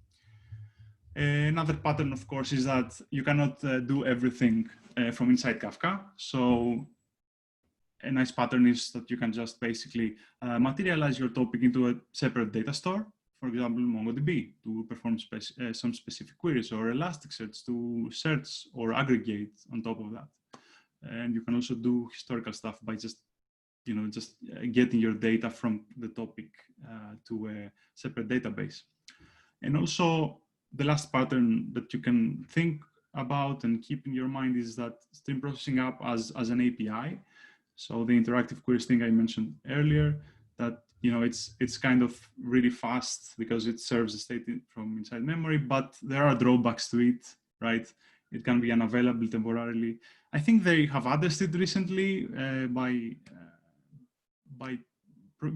Another pattern, of course, is that you cannot do everything from inside Kafka. So a nice pattern is that you can just basically materialize your topic into a separate data store, for example, MongoDB, to perform some specific queries, or Elasticsearch to search or aggregate on top of that. And you can also do historical stuff by just getting your data from the topic to a separate database. And also, the last pattern that you can think about and keep in your mind is that stream processing app as an API. So the interactive queries thing I mentioned earlier, that it's kind of really fast because it serves the state from inside memory, but there are drawbacks to it, right? It can be unavailable temporarily. I think they have addressed it recently by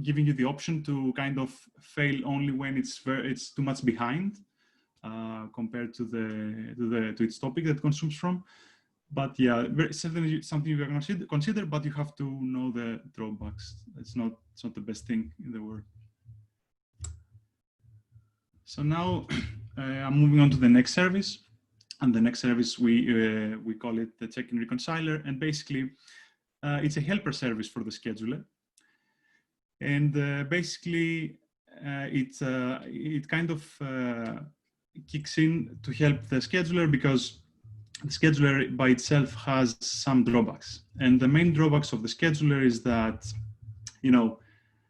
giving you the option to kind of fail only when it's too much behind compared to its topic that consumes from. But yeah, certainly something you can consider, but you have to know the drawbacks. It's not the best thing in the world. So now I'm moving on to the next service. And the next service, we call it the check-in reconciler. And basically, it's a helper service for the scheduler. And basically, it kind of kicks in to help the scheduler, because the scheduler by itself has some drawbacks. And the main drawbacks of the scheduler is that, you know,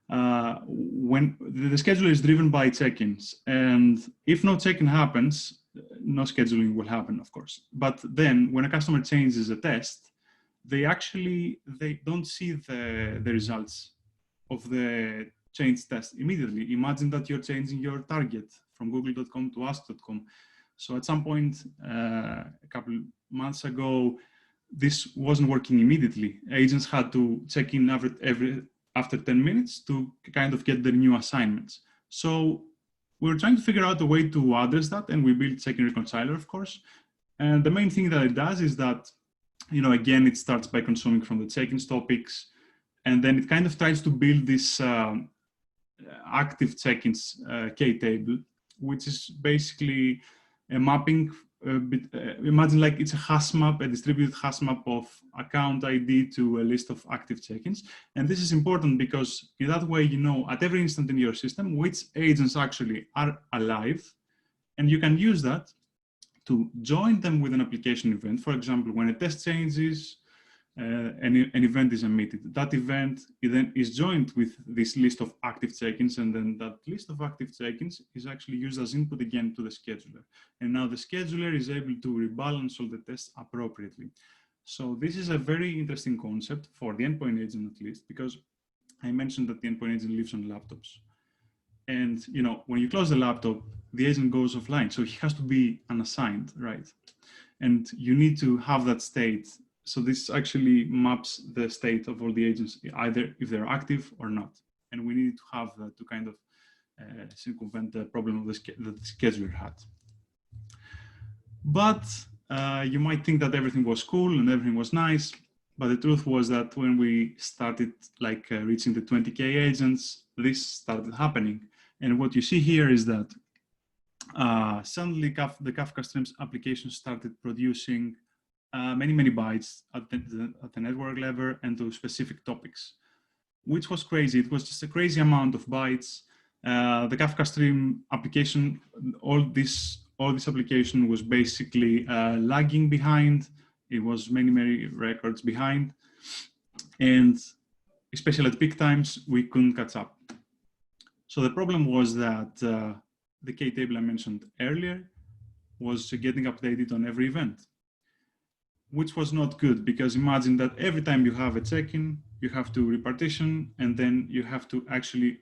when the scheduler is driven by check-ins, and if no check-in happens, no scheduling will happen, of course. But then when a customer changes a test, they don't see the results of the change test immediately. Imagine that you're changing your target from google.com to ask.com. So at some point, a couple months ago, this wasn't working immediately. Agents had to check in after 10 minutes to kind of get their new assignments. So we're trying to figure out a way to address that, and we built check-in reconciler, of course. And the main thing that it does is that, you know, again, it starts by consuming from the check-ins topics, and then it kind of tries to build this active check-ins K-table, which is basically a mapping. Imagine like it's a hash map, a distributed hash map of account ID to a list of active check-ins. And this is important because in that way, you know, at every instant in your system, which agents actually are alive. And you can use that to join them with an application event. For example, when a test changes, an event is emitted. That event then is joined with this list of active check-ins, and then that list of active check-ins is actually used as input again to the scheduler. And now the scheduler is able to rebalance all the tests appropriately. So this is a very interesting concept for the endpoint agent, at least, because I mentioned that the endpoint agent lives on laptops. And, you know, when you close the laptop, the agent goes offline. So he has to be unassigned, right? And you need to have that state. So this actually maps the state of all the agents, either if they're active or not. And we need to have that to kind of circumvent the problem of that the scheduler had. But you might think that everything was cool and everything was nice. But the truth was that when we started like reaching the 20K agents, this started happening. And what you see here is that suddenly the Kafka Streams application started producing many bytes at the network level and to specific topics, which was crazy. It was just a crazy amount of bytes. The Kafka Stream application, all this application was basically lagging behind. It was many records behind, and especially at peak times, we couldn't catch up. So the problem was that the K-table I mentioned earlier was getting updated on every event, which was not good, because imagine that every time you have a check-in, you have to repartition, and then you have to actually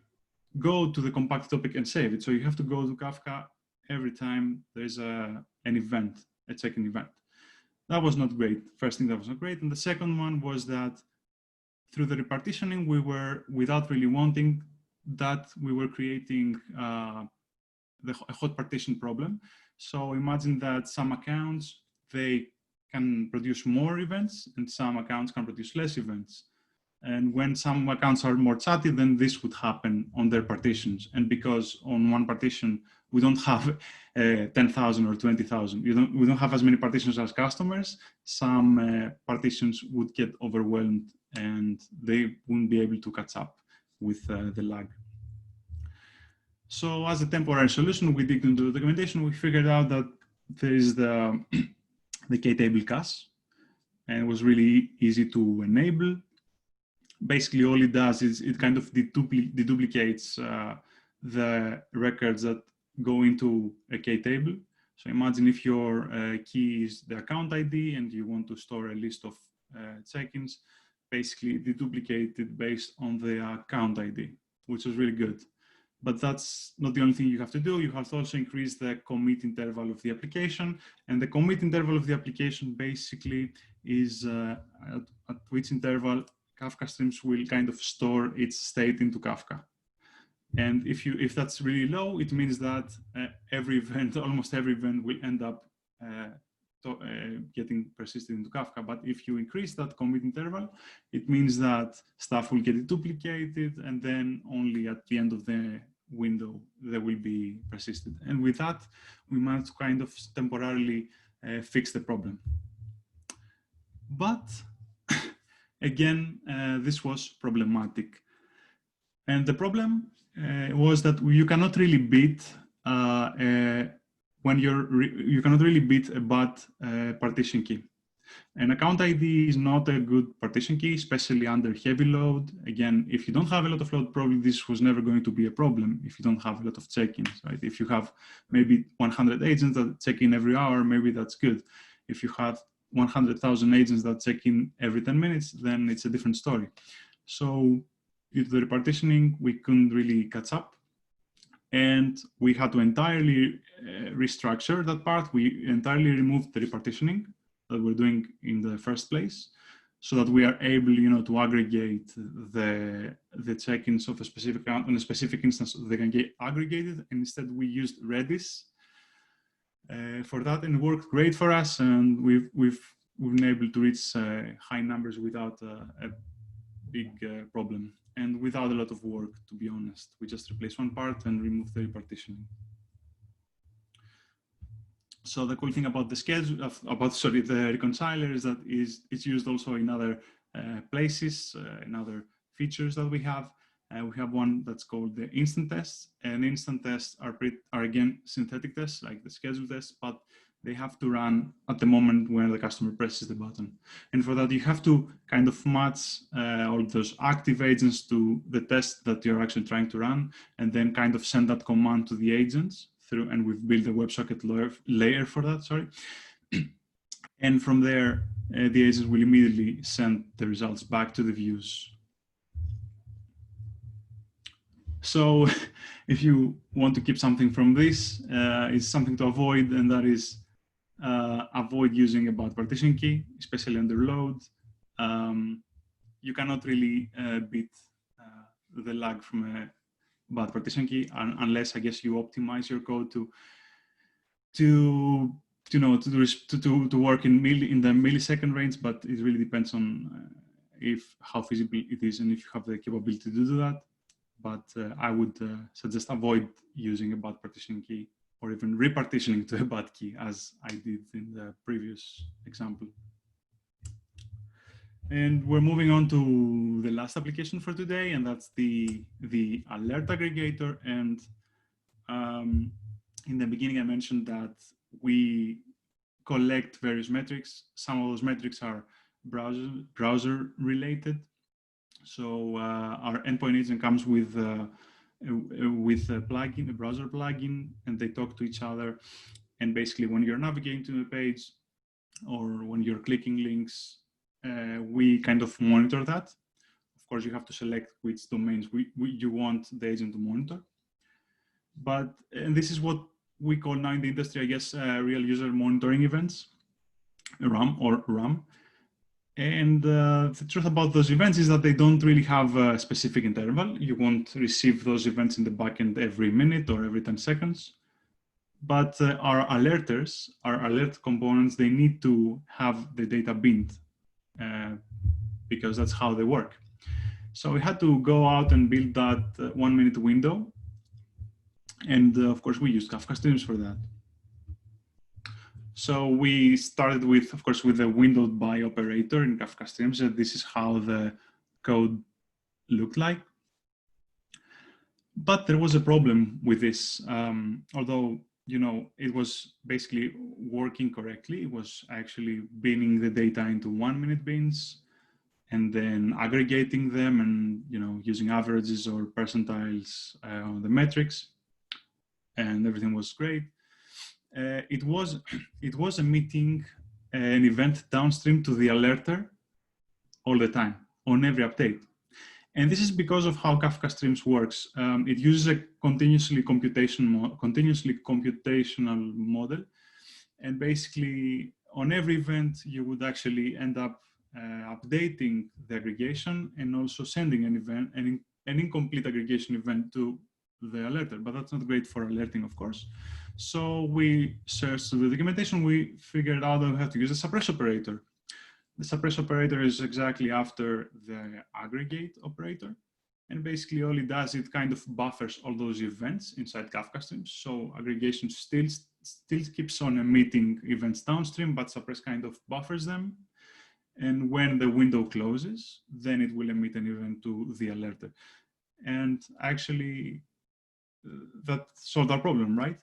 go to the compact topic and save it. So you have to go to Kafka every time there's an event, a check-in event. That was not great. First thing, that was not great. And the second one was that through the repartitioning, we were, without really wanting that, we were creating a hot partition problem. So imagine that some accounts, they can produce more events, and some accounts can produce less events. And when some accounts are more chatty, then this would happen on their partitions. And because on one partition, we don't have 10,000 or 20,000. We don't have as many partitions as customers. Some partitions would get overwhelmed and they wouldn't be able to catch up with the lag. So as a temporary solution, we dig into the documentation. We figured out that there is the K-table cache, and it was really easy to enable. Basically, all it does is it kind of deduplicates the records that go into a K-table. So imagine if your key is the account ID and you want to store a list of check-ins, basically deduplicate it based on the account ID, which is really good. But that's not the only thing you have to do. You have to also increase the commit interval of the application. And the commit interval of the application basically is at which interval Kafka Streams will kind of store its state into Kafka. And if that's really low, it means that every event, almost every event, will end up getting persisted into Kafka. But if you increase that commit interval, it means that stuff will get duplicated, and then only at the end of the window they will be persisted. And with that, we managed to kind of temporarily fix the problem. But again, this was problematic. And the problem was that you cannot really beat you cannot really beat a bad partition key. An account ID is not a good partition key, especially under heavy load. Again, if you don't have a lot of load, probably this was never going to be a problem if you don't have a lot of check-ins, right? If you have maybe 100 agents that check in every hour, maybe that's good. If you have 100,000 agents that check in every 10 minutes, then it's a different story. So due to the repartitioning, we couldn't really catch up. And we had to entirely restructure that part. We entirely removed the repartitioning that we're doing in the first place, so that we are able, to aggregate the check-ins of a specific account on a specific instance, so they can get aggregated. And instead, we used Redis for that, and it worked great for us. And we've been able to reach high numbers without a big problem, and without a lot of work, to be honest. We just replaced one part and removed the repartitioning. So the cool thing about the schedule, the reconciler is that it's used also in other places, in other features that we have. We have one that's called the instant tests, and instant tests are again synthetic tests like the schedule tests, but they have to run at the moment when the customer presses the button. And for that, you have to kind of match all those active agents to the test that you're actually trying to run, and then kind of send that command to the agents through, and we've built a WebSocket layer for that, sorry. And from there, the agents will immediately send the results back to the views. So if you want to keep something from this, it's something to avoid, and that is avoid using a bad partition key, especially under load. You cannot really beat the lag from a bad partition key unless, I guess, you optimize your code to work in the millisecond range. But it really depends on how feasible it is and if you have the capability to do that. But I would suggest avoid using a bad partition key, or even repartitioning to a bad key, as I did in the previous example. And we're moving on to the last application for today, and that's the alert aggregator. And in the beginning, I mentioned that we collect various metrics. Some of those metrics are browser related. So our endpoint agent comes with a plugin, a browser plugin, and they talk to each other. And basically, when you're navigating to the page or when you're clicking links, we kind of monitor that. Of course, you have to select which domains you want the agent to monitor. And this is what we call now in the industry, I guess, real user monitoring events, RAM. And the truth about those events is that they don't really have a specific interval. You won't receive those events in the backend every minute or every 10 seconds. But our alerters, our alert components, they need to have the data binned because that's how they work. So we had to go out and build that 1 minute window. And of course, we used Kafka Streams for that. So we started with, of course, with the windowed by operator in Kafka Streams. And this is how the code looked like. But there was a problem with this. Although, it was basically working correctly. It was actually binning the data into 1 minute bins and then aggregating them and, using averages or percentiles on the metrics. And everything was great. It was emitting an event downstream to the alerter all the time on every update. And this is because of how Kafka Streams works. It uses a continuously computational model. And basically, on every event, you would actually end up updating the aggregation and also sending an incomplete aggregation event to the alerter. But that's not great for alerting, of course. So we searched through the documentation. We figured out that we have to use a suppress operator. The suppress operator is exactly after the aggregate operator. And basically all it does, it kind of buffers all those events inside Kafka Streams. So aggregation still keeps on emitting events downstream, but suppress kind of buffers them. And when the window closes, then it will emit an event to the alerter. And actually, that solved our problem, right?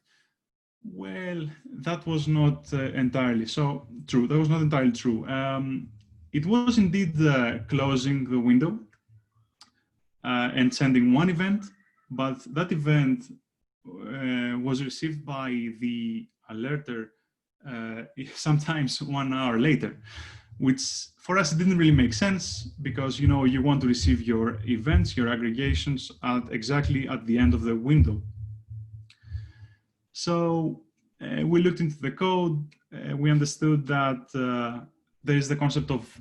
Well, that was not entirely so true. That was not entirely true. It was indeed closing the window and sending one event, but that event was received by the alerter sometimes 1 hour later, which for us it didn't really make sense because you want to receive your events, your aggregations exactly at the end of the window. So we looked into the code. We understood that there is the concept of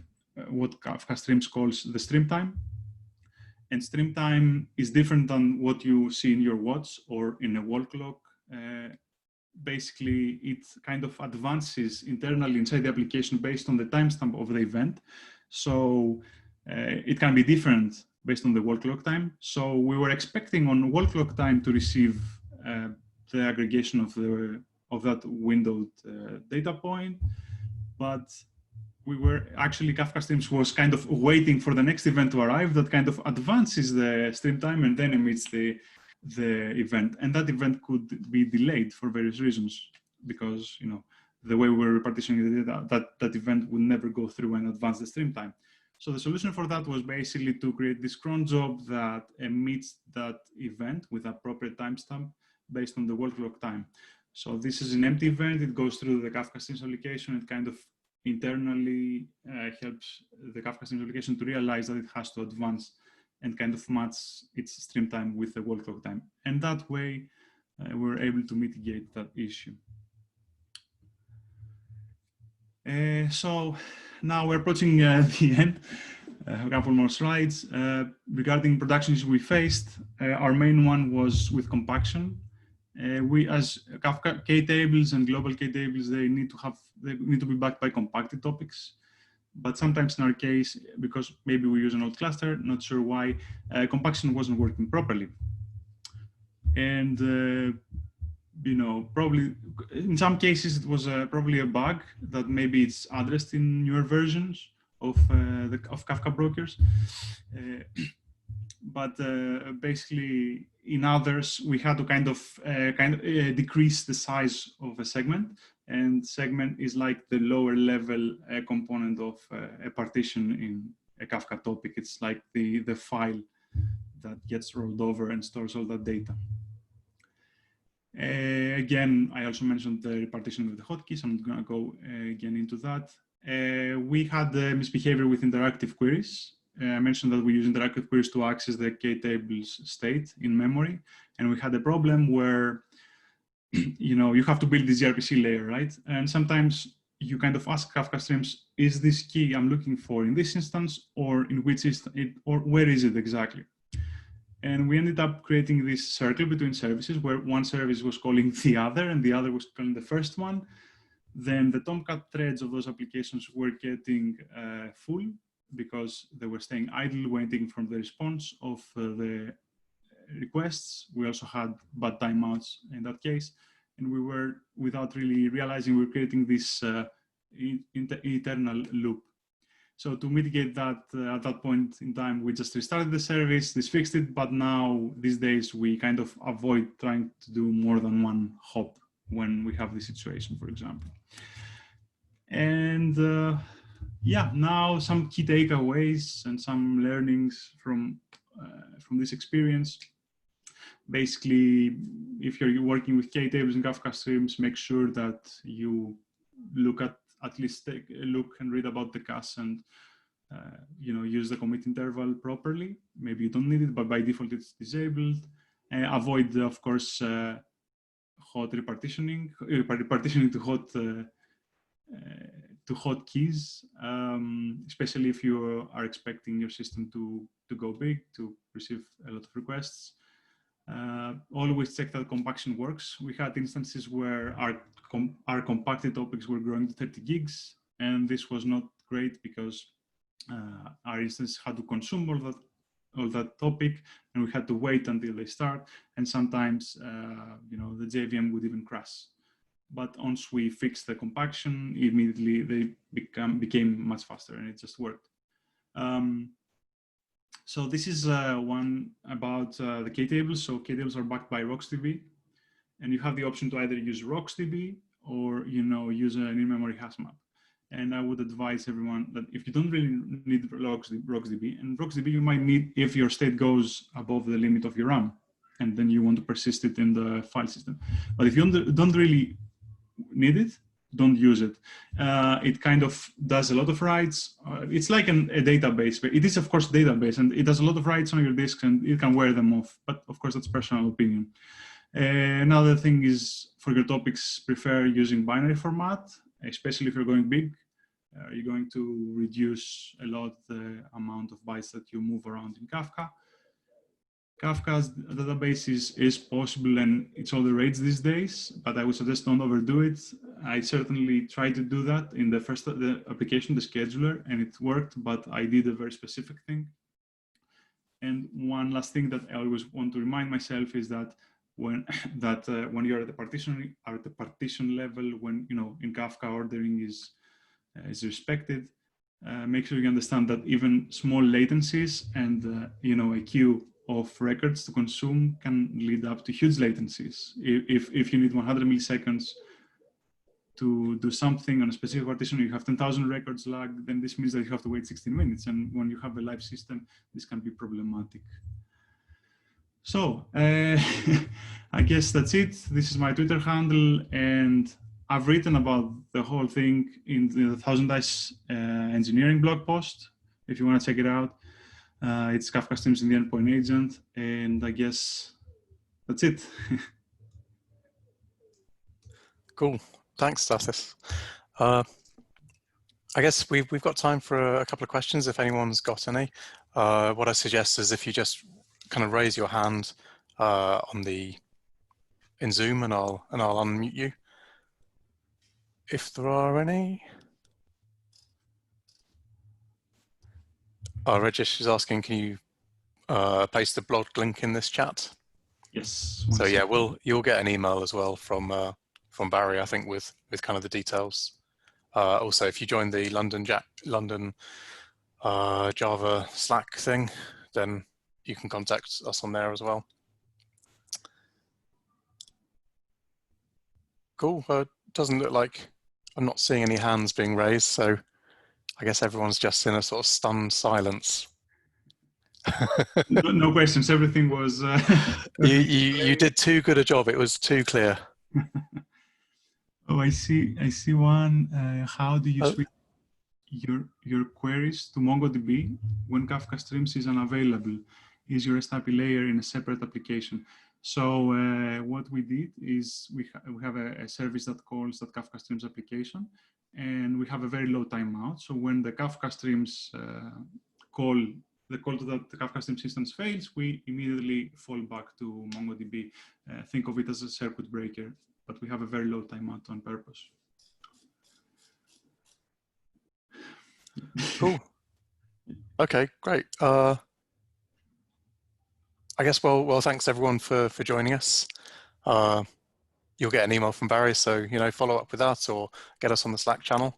what Kafka Streams calls the stream time. And stream time is different than what you see in your watch or in a wall clock. Basically, it kind of advances internally inside the application based on the timestamp of the event. So it can be different based on the wall clock time. So we were expecting on wall clock time to receive the aggregation of that windowed data point, but we were actually, Kafka Streams was kind of waiting for the next event to arrive that kind of advances the stream time and then emits the event. And that event could be delayed for various reasons because, the way we were repartitioning the data, that event would never go through and advance the stream time. So the solution for that was basically to create this cron job that emits that event with appropriate timestamp based on the wall clock time. So this is an empty event. It goes through the Kafka Streams application. It kind of internally helps the Kafka Streams application to realize that it has to advance and kind of match its stream time with the wall clock time. And that way, we're able to mitigate that issue. So now we're approaching the end. A couple more slides. Regarding production issues we faced, our main one was with compaction. We, as Kafka K-tables and global K-tables, they need to be backed by compacted topics. But sometimes in our case, because maybe we use an old cluster, not sure why, compaction wasn't working properly. And probably in some cases it was probably a bug that maybe it's addressed in newer versions of Kafka brokers. But basically, in others, we had to kind of decrease the size of a segment, and segment is like the lower level component of a partition in a Kafka topic. It's like the file that gets rolled over and stores all that data. Again, I also mentioned the repartition of the hotkeys. I'm not going to go again into that. We had misbehavior with interactive queries. I mentioned that we use interactive queries to access the K-tables state in memory. And we had a problem where, you have to build the gRPC layer, right? And sometimes you kind of ask Kafka Streams, is this key I'm looking for in this instance or in which instance, or where is it exactly? And we ended up creating this circle between services where one service was calling the other and the other was calling the first one. Then the Tomcat threads of those applications were getting full because they were staying idle waiting for the response of the requests. We also had bad timeouts in that case. And we were, without really realizing, we were creating this eternal loop. So to mitigate that, at that point in time, we just restarted the service, this fixed it, but now these days we kind of avoid trying to do more than one hop when we have this situation, for example. And yeah, now some key takeaways and some learnings from this experience. Basically, if you're working with K-tables and Kafka Streams, make sure that you look at least take a look and read about the cache and use the commit interval properly. Maybe you don't need it, but by default it's disabled. Avoid, of course, hot repartitioning to hot keys, especially if you are expecting your system to go big, to receive a lot of requests. Always check that compaction works. We had instances where our compacted topics were growing to 30 gigs, and this was not great because our instance had to consume all that topic, and we had to wait until they start. And sometimes, the JVM would even crash. But once we fixed the compaction, immediately they became much faster, and it just worked. So this is one about the K-tables. So K-tables are backed by RocksDB, and you have the option to either use RocksDB or use an in-memory hash map. And I would advise everyone that if you don't really need RocksDB, and RocksDB you might need if your state goes above the limit of your RAM, and then you want to persist it in the file system. But if you don't really need it, don't use it. It kind of does a lot of writes. It's like a database, but it is of course a database, and it does a lot of writes on your disk, and you can wear them off. But of course, that's personal opinion. Another thing is, for your topics, prefer using binary format, especially if you're going big. You're going to reduce a lot the amount of bytes that you move around in Kafka. Kafka's database is possible, and it's all the rage these days, but I would suggest don't overdo it. I certainly tried to do that in the application, the scheduler, and it worked, but I did a very specific thing. And one last thing that I always want to remind myself is that when you're at the partition level, when in Kafka ordering is respected, make sure you understand that even small latencies and a queue of records to consume can lead up to huge latencies. If you need 100 milliseconds to do something on a specific partition, you have 10,000 records lag, then this means that you have to wait 16 minutes. And when you have a live system, this can be problematic. So I guess that's it. This is my Twitter handle, and I've written about the whole thing in the Thousand Eyes engineering blog post, if you want to check it out. It's Kafka Streams in the endpoint agent, and I guess that's it. Cool. Thanks, Stathis. I guess we've got time for a couple of questions if anyone's got any. What I suggest is if you just kind of raise your hand in Zoom, and I'll unmute you if there are any. Rajesh is asking, can you paste the blog link in this chat? Yes. So yeah, you'll get an email as well from Barry, I think, with kind of the details. Also, if you join the London Java Slack thing, then you can contact us on there as well. Cool. Doesn't look like I'm not seeing any hands being raised, so I guess everyone's just in a sort of stunned silence. No questions. Everything was. You did too good a job. It was too clear. Oh, I see one. How do you switch your queries to MongoDB when Kafka Streams is unavailable? Is your REST API layer in a separate application? So what we did is we have a service that calls that Kafka Streams application, and we have a very low timeout. So when the Kafka Streams call to the Kafka Streams instance fails, we immediately fall back to MongoDB. Think of it as a circuit breaker, but we have a very low timeout on purpose. Cool. Okay, great. I guess, well, thanks everyone for joining us. You'll get an email from Barry, so, follow up with that or get us on the Slack channel.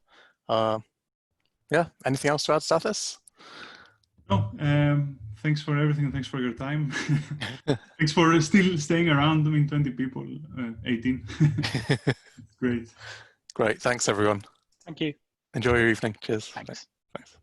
Yeah, anything else to add, Stathis? No, thanks for everything. Thanks for your time. Thanks for still staying around. 20 people, 18. Great. Great. Thanks, everyone. Thank you. Enjoy your evening. Cheers. Thanks. Thanks.